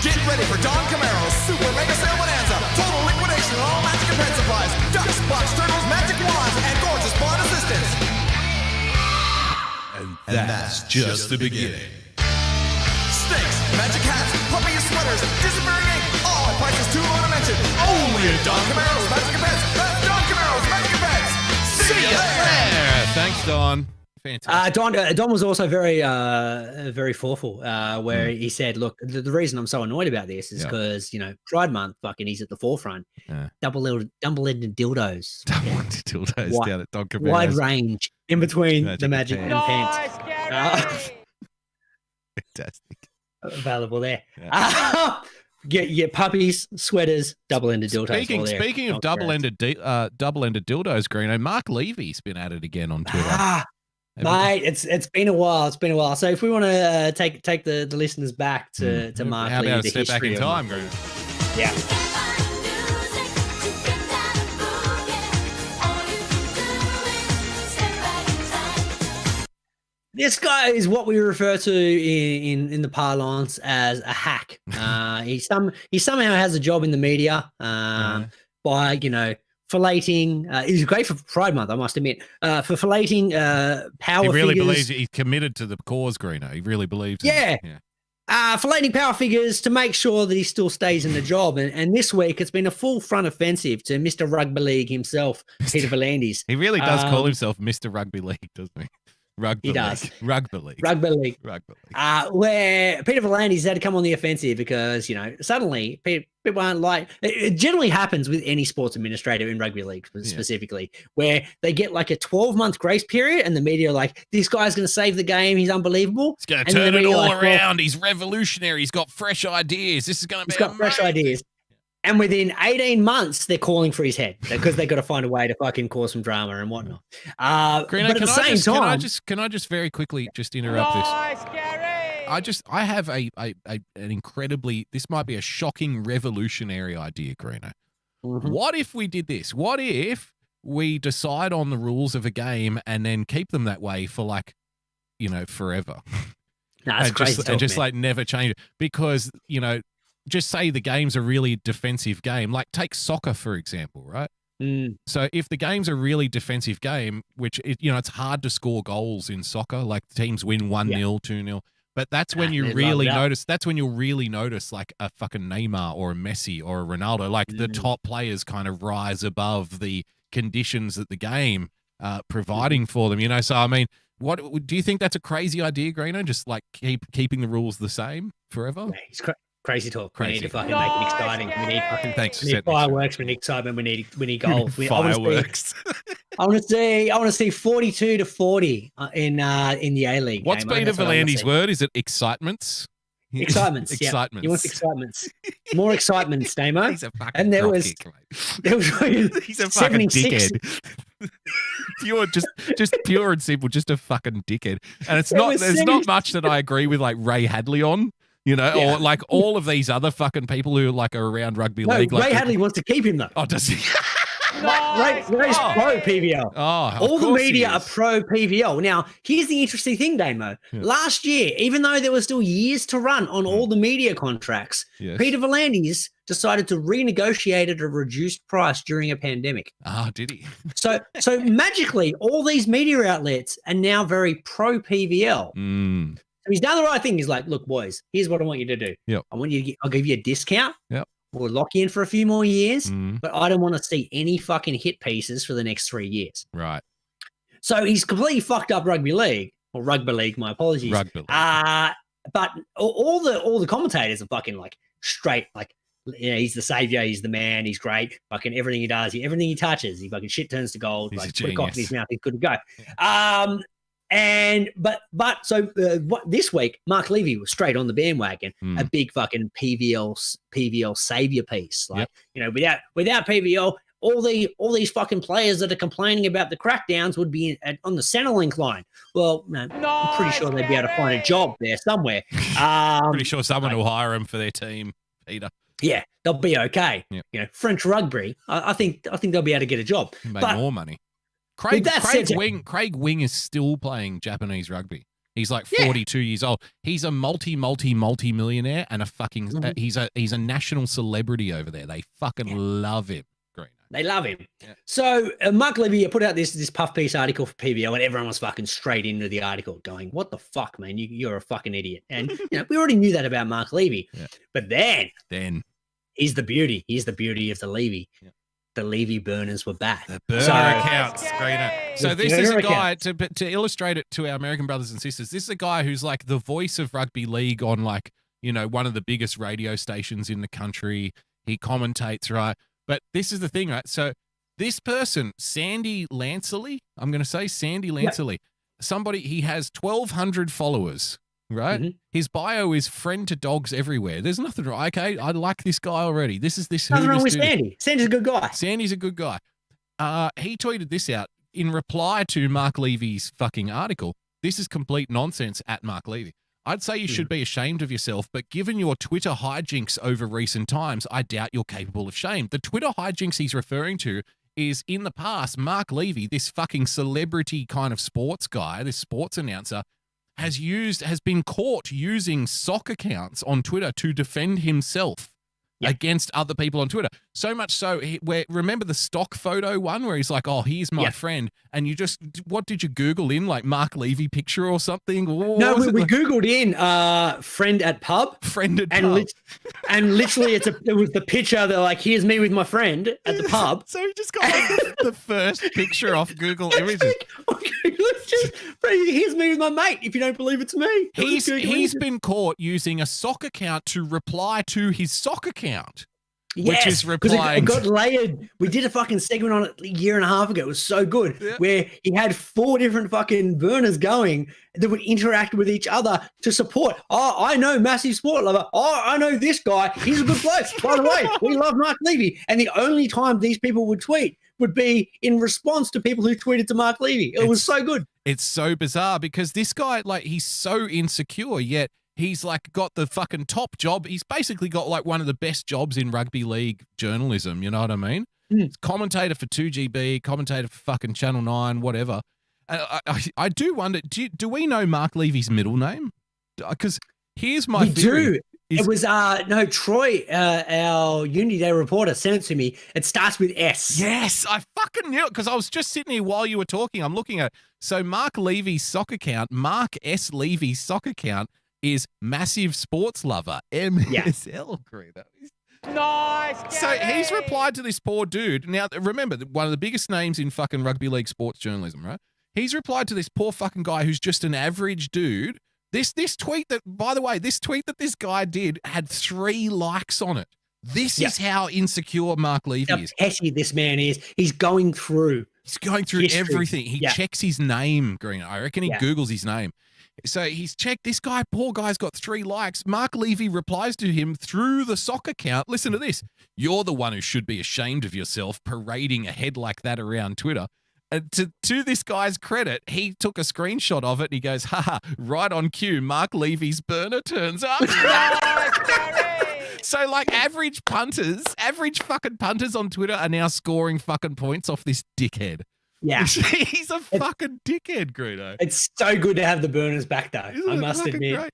Get ready for Don Camaro's Super Mega Sale Bonanza. Total liquidation on all magic and pen supplies. Ducks, bucks, turtles, magic wands, and gorgeous bond assistance. And that's just the beginning. Snakes, magic hats, puppy sweaters, disappearing ink, all at prices too low to mention. Only at Don Camaro's Magic and Pets. That's Don Camaro's Magic and Pets. See you there. Thanks, Don. Fantastic. Don was also very thoughtful, where he said, look, the reason I'm so annoyed about this is because, Pride Month, fucking, he's at the forefront. Yeah. Double-ended dildos. Double-ended dildos down at Don Camaro's. Wide range in between the magic and pants. Fantastic. Available there. Get puppies, sweaters, double-ended dildos. Speaking of double-ended dildos, Greeno, Mark Levy's been at it again on Twitter. Mate, it's been a while. So if we want to take the listeners back to Mark how Levy, about the step back in history time, of- Greeno? Yeah. This guy is what we refer to in the parlance as a hack. He somehow has a job in the media by filleting. He's great for Pride Month, I must admit. For filleting power figures. He really believes he's committed to the cause, Greeno. He really believes. Yeah. Filleting power figures to make sure that he still stays in the job. And this week, it's been a full front offensive to Mr. Rugby League himself, Peter V'landys. He really does call himself Mr. Rugby League, doesn't he? Rugby He league. does. Rugby league. Rugby league. Rugby league. Where Peter V'landys had to come on the offensive because, suddenly people aren't like, it generally happens with any sports administrator in rugby league specifically, where they get like a 12-month grace period and the media are like, this guy's going to save the game. He's unbelievable. He's going to turn it all around. He's revolutionary. He's got fresh ideas. This is going to be fresh ideas. And within 18 months, they're calling for his head because they got to find a way to fucking cause some drama and whatnot. Greeno, but at the same time, can I just very quickly just interrupt this? Nice, Gary. I have an incredibly, this might be a shocking revolutionary idea, Greeno. Mm-hmm. What if we did this? What if we decide on the rules of a game and then keep them that way for forever? That's crazy. And just like never change it because, just say the game's a really defensive game. Like take soccer, for example, right? So if the game's a really defensive game, which, it's hard to score goals in soccer, like teams win 1-0, 2-0. But that's when you really notice, that's when you'll really notice like a fucking Neymar or a Messi or a Ronaldo, like the top players kind of rise above the conditions that the game providing for them, So, I mean, what do you think that's a crazy idea, Greeno? Just like keeping the rules the same forever? Yeah, it's crazy talk. Crazy. We need to fucking make it exciting. We need fucking Thanks. we need fireworks. We need excitement. We need goals. Fireworks. I want to see 42-40 in the A League. What's Peter V'landys' word? Is it excitements? Excitements. Excitements. Yeah. You want excitements? More excitements, Damo. He's a fucking and there was he's a fucking dickhead. just pure and simple, just a fucking dickhead. And there's not much that I agree with like Ray Hadley on. Or like all of these other fucking people who are around rugby league. Ray Hadley wants to keep him though. Oh, does he? Ray's pro PVL. All the media are pro PVL. Now, here's the interesting thing, Damo. Yeah. Last year, even though there were still years to run on all the media contracts, Peter V'landys decided to renegotiate at a reduced price during a pandemic. Did he? So magically, all these media outlets are now very pro PVL. So he's done the right thing. He's like, look, boys, here's what I want you to do. Yep. I'll give you a discount. Yep. We'll lock you in for a few more years, but I don't want to see any fucking hit pieces for the next 3 years. Right. So he's completely fucked up rugby league. My apologies. Rugby league. But all the commentators are fucking like straight, like, he's the savior, he's the man, he's great. Fucking everything he does, everything he touches, he fucking shit turns to gold. He's like a put a cock in his genius. mouth, he's good to go. But this week, Mark Levy was straight on the bandwagon, a big fucking PVL savior piece. Like, without PVL, all these fucking players that are complaining about the crackdowns would be on the Centrelink line. Well, I'm pretty sure they'd be able to find a job there somewhere. Pretty sure someone will hire him for their team, Peter. Yeah, they'll be okay. Yep. French rugby, I think they'll be able to get a job. Make more money. Craig Wing is still playing Japanese rugby. He's like 42 years old. He's a multi-millionaire and a fucking he's a national celebrity over there. They fucking love him. Greeno. They love him. Yeah. So Mark Levy put out this puff piece article for PVL, and everyone was fucking straight into the article, going, "What the fuck, man? You're a fucking idiot." And we already knew that about Mark Levy. Yeah. But then he's the beauty. He's the beauty of the Levy. Yeah. The Levy burners were back. The burner accounts, Greeno. So this is a guy, to illustrate it to our American brothers and sisters, this is a guy who's like the voice of rugby league on like, one of the biggest radio stations in the country. He commentates, right? But this is the thing, right? So this person, Sandy Lansley, I'm going to say Sandy Lansley, he has 1,200 followers. Right? Mm-hmm. His bio is friend to dogs everywhere. There's nothing wrong. Okay, I like this guy already. Nothing wrong with Sandy. Sandy's a good guy. Sandy's a good guy. He tweeted this out in reply to Mark Levy's fucking article. This is complete nonsense at Mark Levy. I'd say you should be ashamed of yourself, but given your Twitter hijinks over recent times, I doubt you're capable of shame. The Twitter hijinks he's referring to is in the past, Mark Levy, this fucking celebrity kind of sports guy, this sports announcer, has been caught using sock accounts on Twitter to defend himself. against other people on Twitter. So much so, where remember the stock photo one where he's like, "Oh, here's my friend," and you just what did you Google in like Mark Levy picture or something? No, we Googled in friend at pub, pub, and literally it was the picture that like here's me with my friend at the pub. So he just got like the first picture off Google Images. Here's me with my mate. If you don't believe it's me, he's been caught using a sock account to reply to his sock account. Yes, which is replying. It got layered. We did a fucking segment on it a year and a half ago. It was so good, where he had 4 different fucking burners going that would interact with each other to support. Oh, I know Massive Sport Lover. Oh, I know this guy. He's a good bloke. By the way, we love Mark Levy. And the only time these people would tweet would be in response to people who tweeted to Mark Levy. It was so good. It's so bizarre because this guy, like, he's so insecure, yet he's like got the fucking top job. He's basically got like one of the best jobs in rugby league journalism. You know what I mean? Commentator for 2GB, commentator for fucking Channel 9, whatever. I do wonder, do we know Mark Levy's middle name? Because here's my theory. It was Troy, our Unity Day reporter, sent it to me. It starts with S. Yes, I fucking knew it because I was just sitting here while you were talking. I'm looking at so Mark Levy's sock account, Mark S. Levy's sock account is Massive Sports Lover, MSL. Nice. So he's replied to this poor dude. Now remember, one of the biggest names in fucking rugby league sports journalism, right? He's replied to this poor fucking guy who's just an average dude. This tweet that, by the way, this guy did had 3 likes on it. This is how insecure Mark Levy is. How petty this man is. He's going through. Everything. He checks his name, Green. I reckon he Googles his name. So he's checked. This guy, poor guy's got 3 likes. Mark Levy replies to him through the sock account. Listen to this. You're the one who should be ashamed of yourself parading a head like that around Twitter. And to this guy's credit, he took a screenshot of it and he goes, haha, right on cue, Mark Levy's burner turns up. So like average fucking punters on Twitter are now scoring fucking points off this dickhead. Yeah. He's a fucking dickhead, Greeno. It's so good to have the burners back, though. I must admit. Great?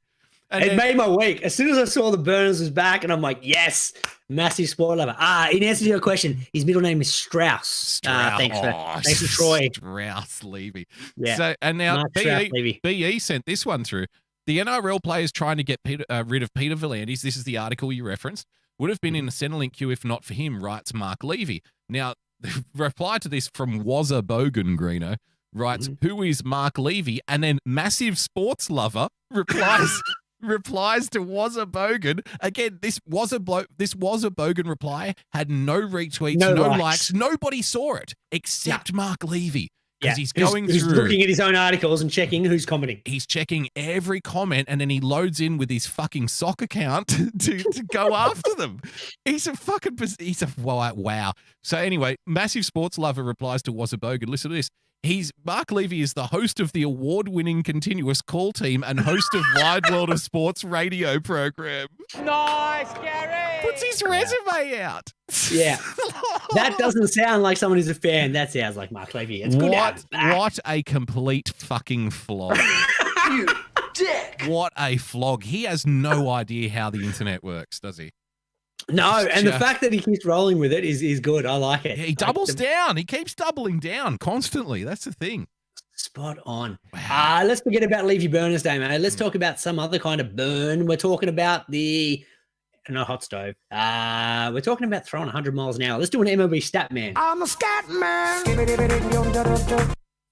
It made my week. As soon as I saw the burners was back, and I'm like, yes, Massive Sport Lover. In answer to your question, his middle name is Strauss. Thanks for Troy. Strauss Levy. Yeah. So, and now BE sent this one through. The NRL players trying to get rid of Peter V'landys, this is the article you referenced, would have been in the Centrelink queue if not for him, writes Mark Levy. Now, the reply to this from Wazza Bogan, Greeno, writes, who is Mark Levy? And then Massive Sports Lover replies to Wazza Bogan. Again, this Wazza Bogan reply had no retweets, no likes. Nobody saw it except Mark Levy. Because he's going he's through. looking at his own articles and checking who's commenting. He's checking every comment and then he loads in with his fucking sock account to go after them. He's a wow. So anyway, Massive Sports Lover replies to Wazza Bogan. Listen to this. Mark Levy is the host of the award-winning continuous call team and host of Wide World of Sports radio program. Nice, Gary. Puts his resume out. Yeah. That doesn't sound like someone who's a fan. That sounds like Mark Levy. It's good. What a complete fucking flog. You dick. What a flog. He has no idea how the internet works, does he? No, and the fact that he keeps rolling with it is good. I like it. Yeah, he doubles down. He keeps doubling down constantly. That's the thing. Spot on. Wow. Let's forget about Levy Burners Day, mate. Let's talk about some other kind of burn. We're talking about hot stove. We're talking about throwing 100 miles an hour. Let's do an MLB stat man. I'm a scat man.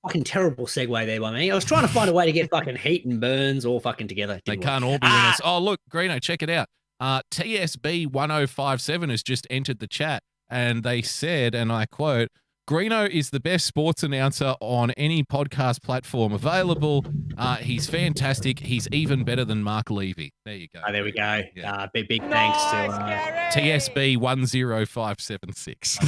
Fucking terrible segue there by me. I was trying to find a way to get fucking heat and burns all fucking together. They can't all be winners. Oh, look, Greeno, check it out. TSB 1057 has just entered the chat and they said, and I quote, Greeno is the best sports announcer on any podcast platform available. He's fantastic. He's even better than Mark Levy. There you go. There we go. Yeah. Big thanks to TSB 10576.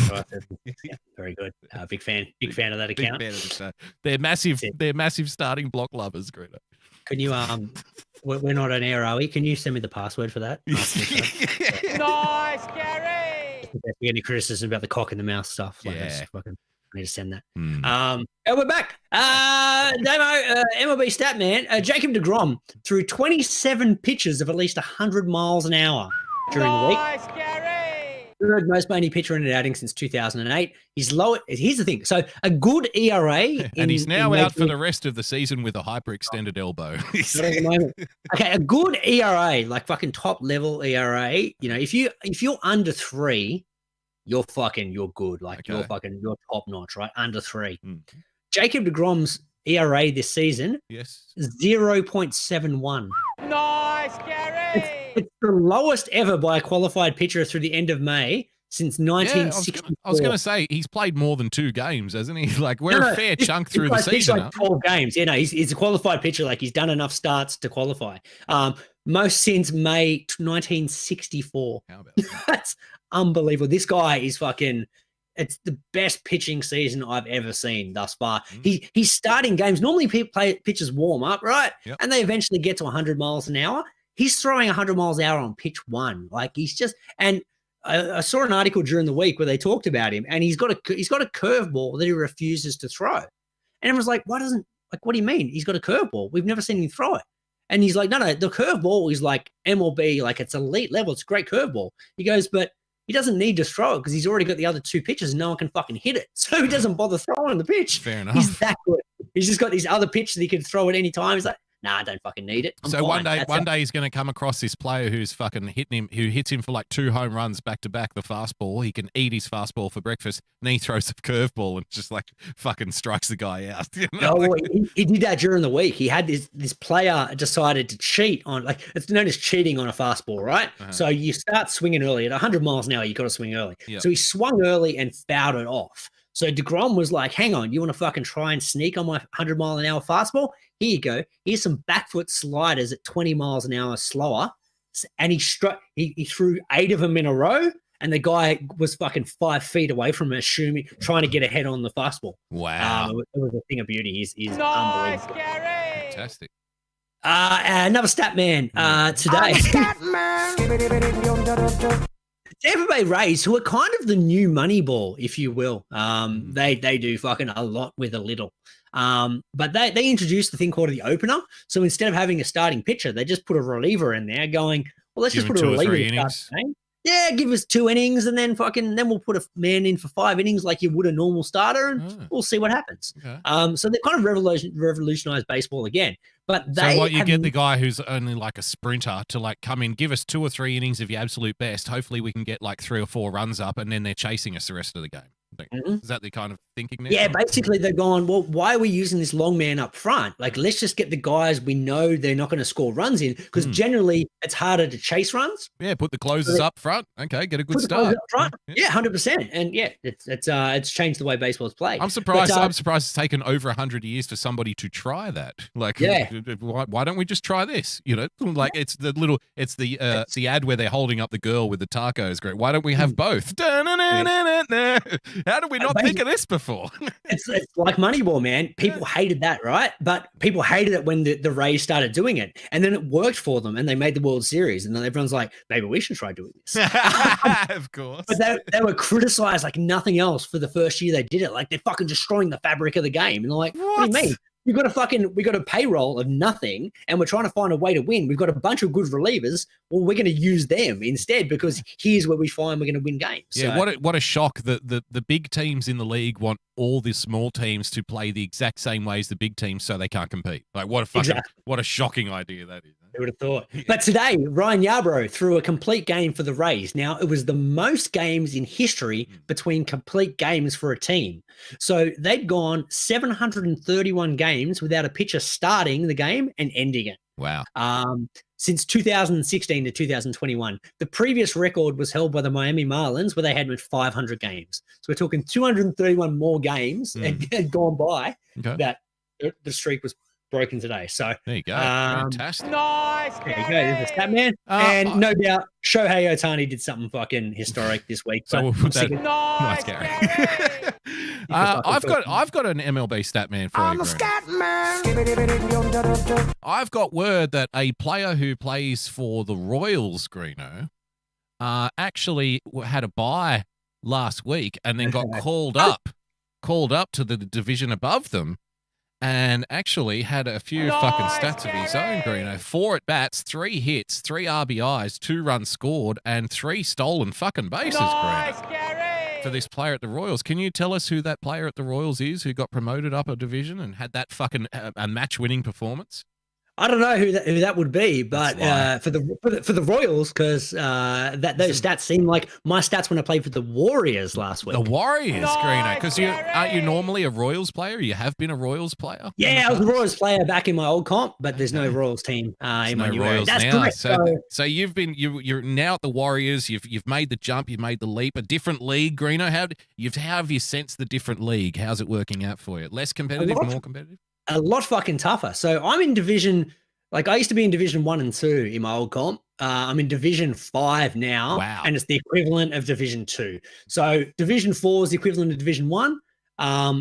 Very good. Big fan of that account. Big fan of the show. They're massive starting block lovers, Greeno. Can you we're not on air, are we? Can you send me the password for that? Nice, Gary. If you get any criticism about the cock and the mouse stuff, I need to send that. Mm. And we're back. Damo, MLB stat man, Jacob deGrom threw 27 pitches of at least 100 miles an hour during the week. Nice, Gary. third most money pitcher in an outing since 2008. He's low. Here's the thing. So a good ERA, and he's now out for the rest of the season with a hyperextended elbow. Not at the moment. Okay, a good ERA, like fucking top level ERA. You know, if you're under 3, you're good. Like you're top notch, right? Under 3. Jacob deGrom's ERA this season, 0.71. Nice, Gary. It's the lowest ever by a qualified pitcher through the end of May since 1964. I was going to say he's played more than 2 games, hasn't he? Like we're a fair chunk through the season. Like 12 games. Yeah, no, he's a qualified pitcher. Like he's done enough starts to qualify. Most since May 1964. How about that? That's unbelievable. This guy is fucking. It's the best pitching season I've ever seen thus far. He's starting games. Normally pitchers warm up, right? Yep. And they eventually get to 100 miles an hour. He's throwing 100 miles an hour on pitch 1. Like he's just, and I saw an article during the week where they talked about him, and he's got a curveball that he refuses to throw. And everyone's like, what do you mean? He's got a curveball. We've never seen him throw it. And he's like, no, the curveball is like MLB, like it's elite level. It's a great curveball. He goes, but he doesn't need to throw it because he's already got the other 2 pitches and no one can fucking hit it. So he doesn't bother throwing the pitch. Fair enough. He's that good. He's just got these other pitches that he can throw at any time. He's like, nah, I don't fucking need it. I'm so fine. one day he's going to come across this player who's fucking who hits him for like 2 home runs back to back, the fastball. He can eat his fastball for breakfast, and then he throws a curveball and just like fucking strikes the guy out. You know? No, he did that during the week. He had this player decided to cheat on, like it's known as cheating on a fastball, right? So you start swinging early at 100 miles an hour. You got to swing early. Yep. So he swung early and fouled it off. So DeGrom was like, hang on, you want to fucking try and sneak on my 100 mile an hour fastball? Here you go. Here's some back foot sliders at 20 miles an hour slower. And he threw 8 of them in a row. And the guy was fucking 5 feet away from him, trying to get ahead on the fastball. Wow. It was a thing of beauty. He's nice, unbelievable. Gary. Fantastic. Another stat man today. Tampa Bay Rays, who are kind of the new Moneyball, if you will. They do fucking a lot with a little. But they introduced the thing called the opener. So instead of having a starting pitcher, they just put a reliever in there going, well, let's just put a reliever in the game. Yeah, give us 2 innings and then we'll put a man in for 5 innings like you would a normal starter and we'll see what happens. Okay. So they kind of revolutionized baseball again. But you get the guy who's only like a sprinter to like come in, give us 2 or 3 innings of your absolute best. Hopefully we can get like 3 or 4 runs up and then they're chasing us the rest of the game. Is that the kind of thinking there? Yeah, basically they're going, well, why are we using this long man up front? Like, let's just get the guys we know they're not going to score runs in because generally it's harder to chase runs. Yeah, put the closers up front. Okay, get a good start. Up front. Yeah, 100%. And yeah, it's changed the way baseball's played. I'm surprised. I'm surprised it's taken over 100 years for somebody to try that. Like, why don't we just try this? You know, like it's the ad where they're holding up the girl with the tacos. Great. Why don't we have both? How did we not think of this before? It's like Moneyball, man. People hated that, right? But people hated it when the Rays started doing it. And then it worked for them and they made the World Series. And then everyone's like, maybe we should try doing this. Of course. But they were criticized like nothing else for the first year they did it. Like they're fucking destroying the fabric of the game. And they're like, what do you mean? We got a payroll of nothing and we're trying to find a way to win. We've got a bunch of good relievers. Well, we're going to use them instead because here's where we find we're going to win games. Yeah, so, what a shock that the big teams in the league want all the small teams to play the exact same way as the big teams so they can't compete. Like what a shocking idea that is. I would have thought. But today, Ryan Yarbrough threw a complete game for the Rays. Now, it was the most games in history between complete games for a team. So they'd gone 731 games without a pitcher starting the game and ending it. Wow. Since 2016 to 2021. The previous record was held by the Miami Marlins where they had 500 games. So we're talking 231 more games had gone by that the streak was broken today. So there you go. Fantastic. Nice. There you go. There's the stat man. And no doubt Shohei Ohtani did something fucking historic this week. So we'll put that. Nice, Gary. I've got an MLB stat man for you. I'm a stat man. I've got word that a player who plays for the Royals, Greeno, actually had a bye last week and then got called up to the division above them. and actually had a few fucking stats of his own, Greeno. 4 at-bats, 3 hits, 3 RBIs, 2 runs scored, and 3 stolen fucking bases, Greeno, for this player at the Royals. Can you tell us who that player at the Royals is who got promoted up a division and had that fucking a match-winning performance? I don't know who that would be, but for the Royals, because those stats seem like my stats when I played for the Warriors last week. The Warriors, Greeno, because aren't you normally a Royals player? You have been a Royals player. Yeah, I was a Royals player back in my old comp, but there's no Royals team in my new Royals area. That's now. correct. So you're now at the Warriors. You've made the jump. You've made the leap. A different league, Greeno. How have you sensed the different league? How's it working out for you? Less competitive, more competitive? A lot fucking tougher. So I'm in division, like I used to be in division 1 and 2 in my old comp. I'm in division 5 now. Wow. And it's the equivalent of division 2. So division 4 is the equivalent of division 1.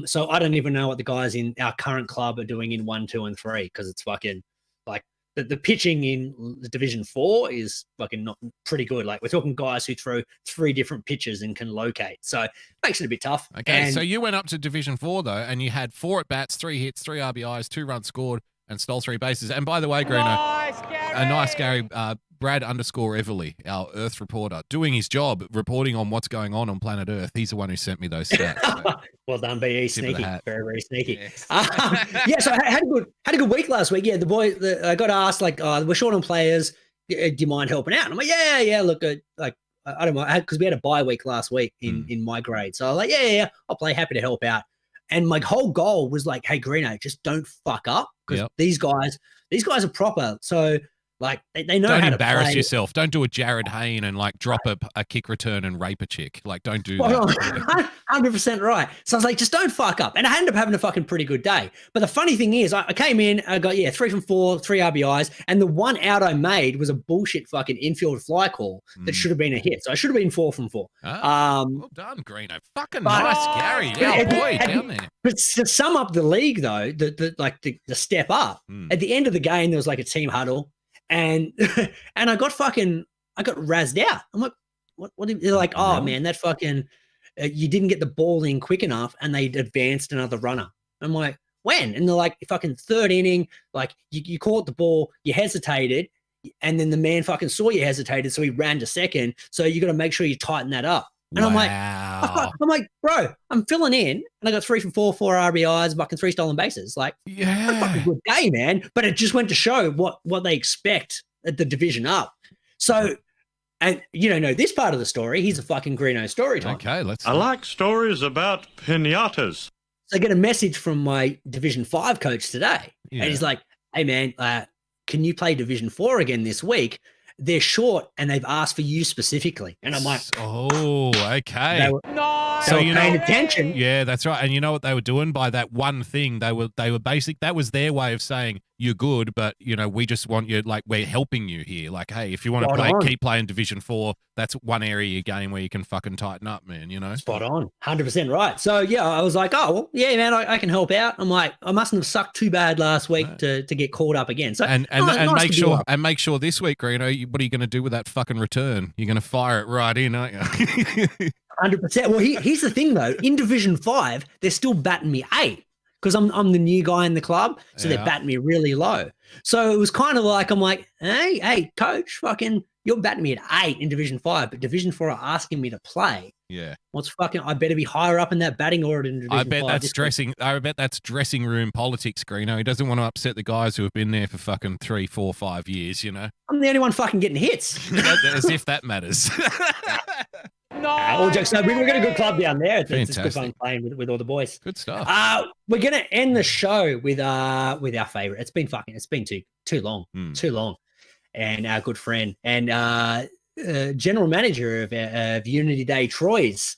So I don't even know what the guys in our current club are doing in 1, 2, and 3, because it's fucking like the pitching in the division 4 is fucking not pretty good. Like we're talking guys who throw 3 different pitches and can locate. So it makes it a bit tough. Okay, so you went up to division 4 though, and you had 4 at-bats, 3 hits, 3 RBIs, 2 runs scored, and stole 3 bases. And by the way, Greeno, nice Gary, Brad _Everly, our Earth reporter, doing his job, reporting on what's going on planet Earth. He's the one who sent me those stats. So. Well done, BE. Sneaky, very, very sneaky. Yes. So I had a good week last week. Yeah, I got asked like, we're short on players. Do you mind helping out? And I'm like, yeah. Look, I don't mind, because we had a bye week last week in my grade. So I was like, yeah, I'll play. Happy to help out. And my whole goal was like, hey, Greeno, just don't fuck up, because these guys are proper. So like they know how to play. Don't embarrass yourself. Don't do a Jared Hayne and like drop a kick return and rape a chick. Like don't do that. 100% right. So I was like, just don't fuck up. And I ended up having a fucking pretty good day. But the funny thing is, I came in, I got 3 from 4, 3 RBIs, and the one out I made was a bullshit fucking infield fly call that should have been a hit. So I should have been 4 from 4. Well done, Greeno. Fucking nice, Gary. Yeah, boy, down there. But to sum up the league though, the step up, at the end of the game there was like a team huddle. And I got razzed out. I'm like, what? They're like, oh man, that fucking, you didn't get the ball in quick enough, and they advanced another runner. I'm like, when? And they're like, fucking 3rd inning, like you caught the ball, you hesitated, and then the man fucking saw you hesitated, so he ran to second. So you got to make sure you tighten that up. And I'm like, bro, I'm filling in, and I got 3 from 4, 4 RBIs, fucking 3 stolen bases. Like, that's a fucking good day, man. But it just went to show what they expect at the division up. So, and you don't know this part of the story. He's a fucking Greeno story time. Okay, I like stories about pinatas. So I get a message from my Division 5 coach today, and he's like, "Hey, man, can you play Division 4 again this week? They're short, and they've asked for you specifically." And I'm like, "Oh, okay." They were paying attention. Yeah, that's right. And you know what they were doing by that one thing? They were basic. That was their way of saying you're good, but we just want you. Like we're helping you here. Like, hey, if you want to keep playing Division 4, that's one area of your game where you can fucking tighten up, man. Spot on, 100% right. So yeah, I was like, oh well, yeah, man, I can help out. I'm like, I mustn't have sucked too bad last week to get caught up again. So and make sure this week, Greeno, what are you going to do with that fucking return? You're going to fire it right in, aren't you? 100%. Well, here's the thing though. In Division 5, they're still batting me 8 because I'm the new guy in the club, so they're batting me really low. So it was kind of like, I'm like, hey, coach, fucking, you're batting me at 8 in Division 5, but Division 4 are asking me to play. Yeah. I better be higher up in that batting order in Division 5. I bet that's dressing room politics, Greeno. He doesn't want to upset the guys who have been there for fucking 3, 4, 5 years, I'm the only one fucking getting hits. As if that matters. All jokes. No, we've got a good club down there. It's good fun playing with all the boys. Good stuff. We're gonna end the show with our favorite. It's been too long, and our good friend and general manager of Unity Day Troy's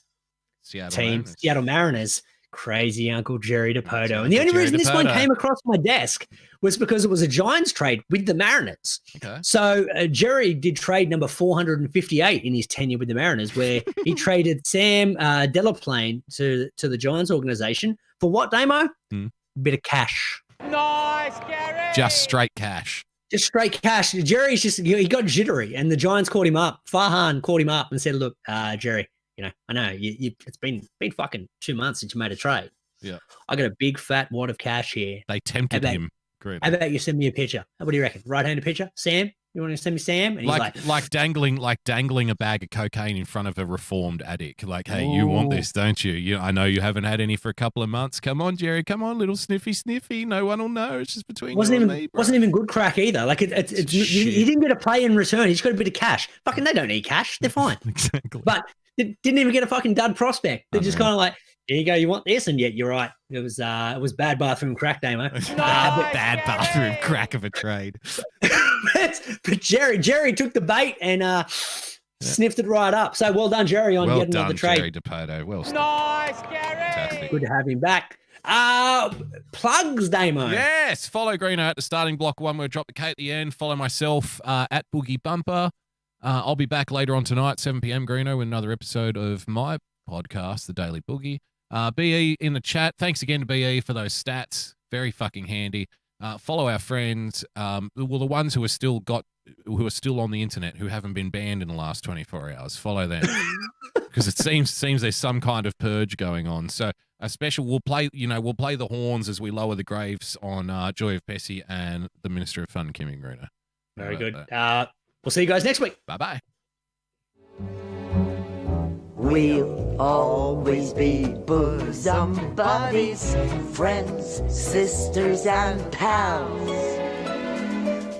team, Seattle Mariners. Crazy Uncle Jerry DePoto. And the only reason this one came across my desk was because it was a Giants trade with the Mariners. Okay. So Jerry did trade number 458 in his tenure with the Mariners, where he traded Sam Delaplane to the Giants organization for what, Damo? Bit of cash. Nice, Gary. Just straight cash. Just straight cash. Jerry's he got jittery, and the Giants called him up. Farhan called him up and said, "Look, Jerry, I know it's been fucking 2 months since you made a trade. Yeah. I got a big fat wad of cash here. They tempted him. Great. How about you send me a picture? What do you reckon? Right-handed picture? Sam? You want to send me Sam? And he's like dangling a bag of cocaine in front of a reformed addict. Like, hey, you want this, don't you? I know you haven't had any for a couple of months. Come on, Jerry. Come on, little sniffy. No one will know. It's just between you and me, bro. Wasn't even good crack either. Like he didn't get a play in return. He just got a bit of cash. Fucking, they don't need cash. They're fine. Exactly. But they didn't even get a fucking dud prospect. They're just kind of like, here you go. You want this? And yet you're right. It was bad bathroom crack, Damo. Bad bathroom crack of a trade. But Jerry took the bait and sniffed it right up. So well done, Jerry, on getting another trade. Jerry DePoto. Well done. Nice, Gary. Fantastic. Good to have him back. Plugs, Damo. Yes. Follow Greeno at the starting block. One word, drop the K at the end. Follow myself at BoogieBumper. I'll be back later on tonight, 7 p.m. Greeno, with another episode of my podcast, The Daily Boogie. BE in the chat. Thanks again to BE for those stats. Very fucking handy. Follow our friends. The ones who are still on the internet, who haven't been banned in the last 24 hours. Follow them because it seems there's some kind of purge going on. So a special. We'll play the horns as we lower the graves on Joy of Pesci and the Minister of Fun, Kim Greeno. Very good. We'll see you guys next week. Bye bye. We'll always be bosom buddies, friends, sisters, and pals.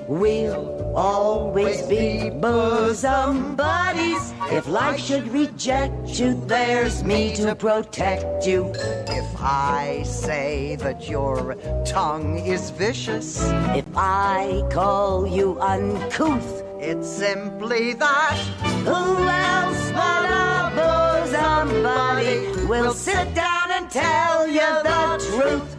We'll always be bosom buddies. If life should reject you, there's me to protect you. If I say that your tongue is vicious, if I call you uncouth, it's simply that. Who else but a bosom buddy will sit down and tell you the truth?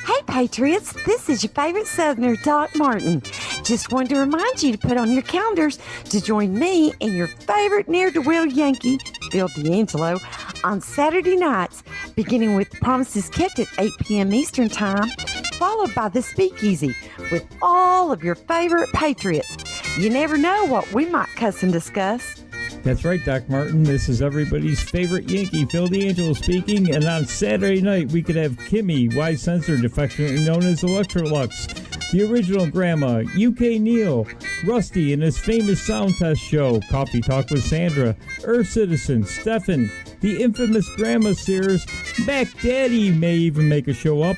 Hey Patriots, this is your favorite Southerner, Doc Martin. Just wanted to remind you to put on your calendars to join me and your favorite ne'er-do-well Yankee, Phil D'Angelo, on Saturday nights, beginning with Promises Kept at 8 p.m. Eastern Time, followed by The Speakeasy with all of your favorite Patriots. You never know what we might cuss and discuss. That's right, Doc Martin. This is everybody's favorite Yankee, Phil D'Angelo speaking. And on Saturday night, we could have Kimmy, Wise Censored, affectionately known as Electrolux, the original Grandma, UK Neil, Rusty and his famous sound test show, Coffee Talk with Sandra, Earth Citizen, Stefan, the infamous Grandma Sears, Back Daddy may even make a show up,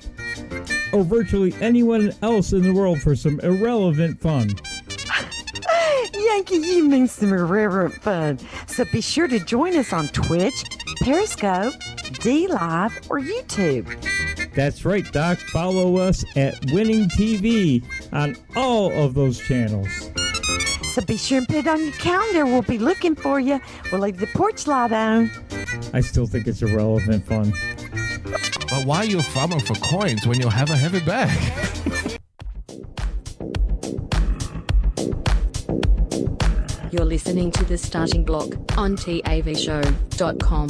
or virtually anyone else in the world for some irrelevant fun. Yankee, you mean some irreverent fun. So be sure to join us on Twitch, Periscope, D-Live, or YouTube. That's right, Doc. Follow us at Winning TV on all of those channels. So be sure and put it on your calendar. We'll be looking for you. We'll leave the porch light on. I still think it's irrelevant fun. But why are you farming for coins when you have a heavy bag? You're listening to The Starting Block on TAVshow.com.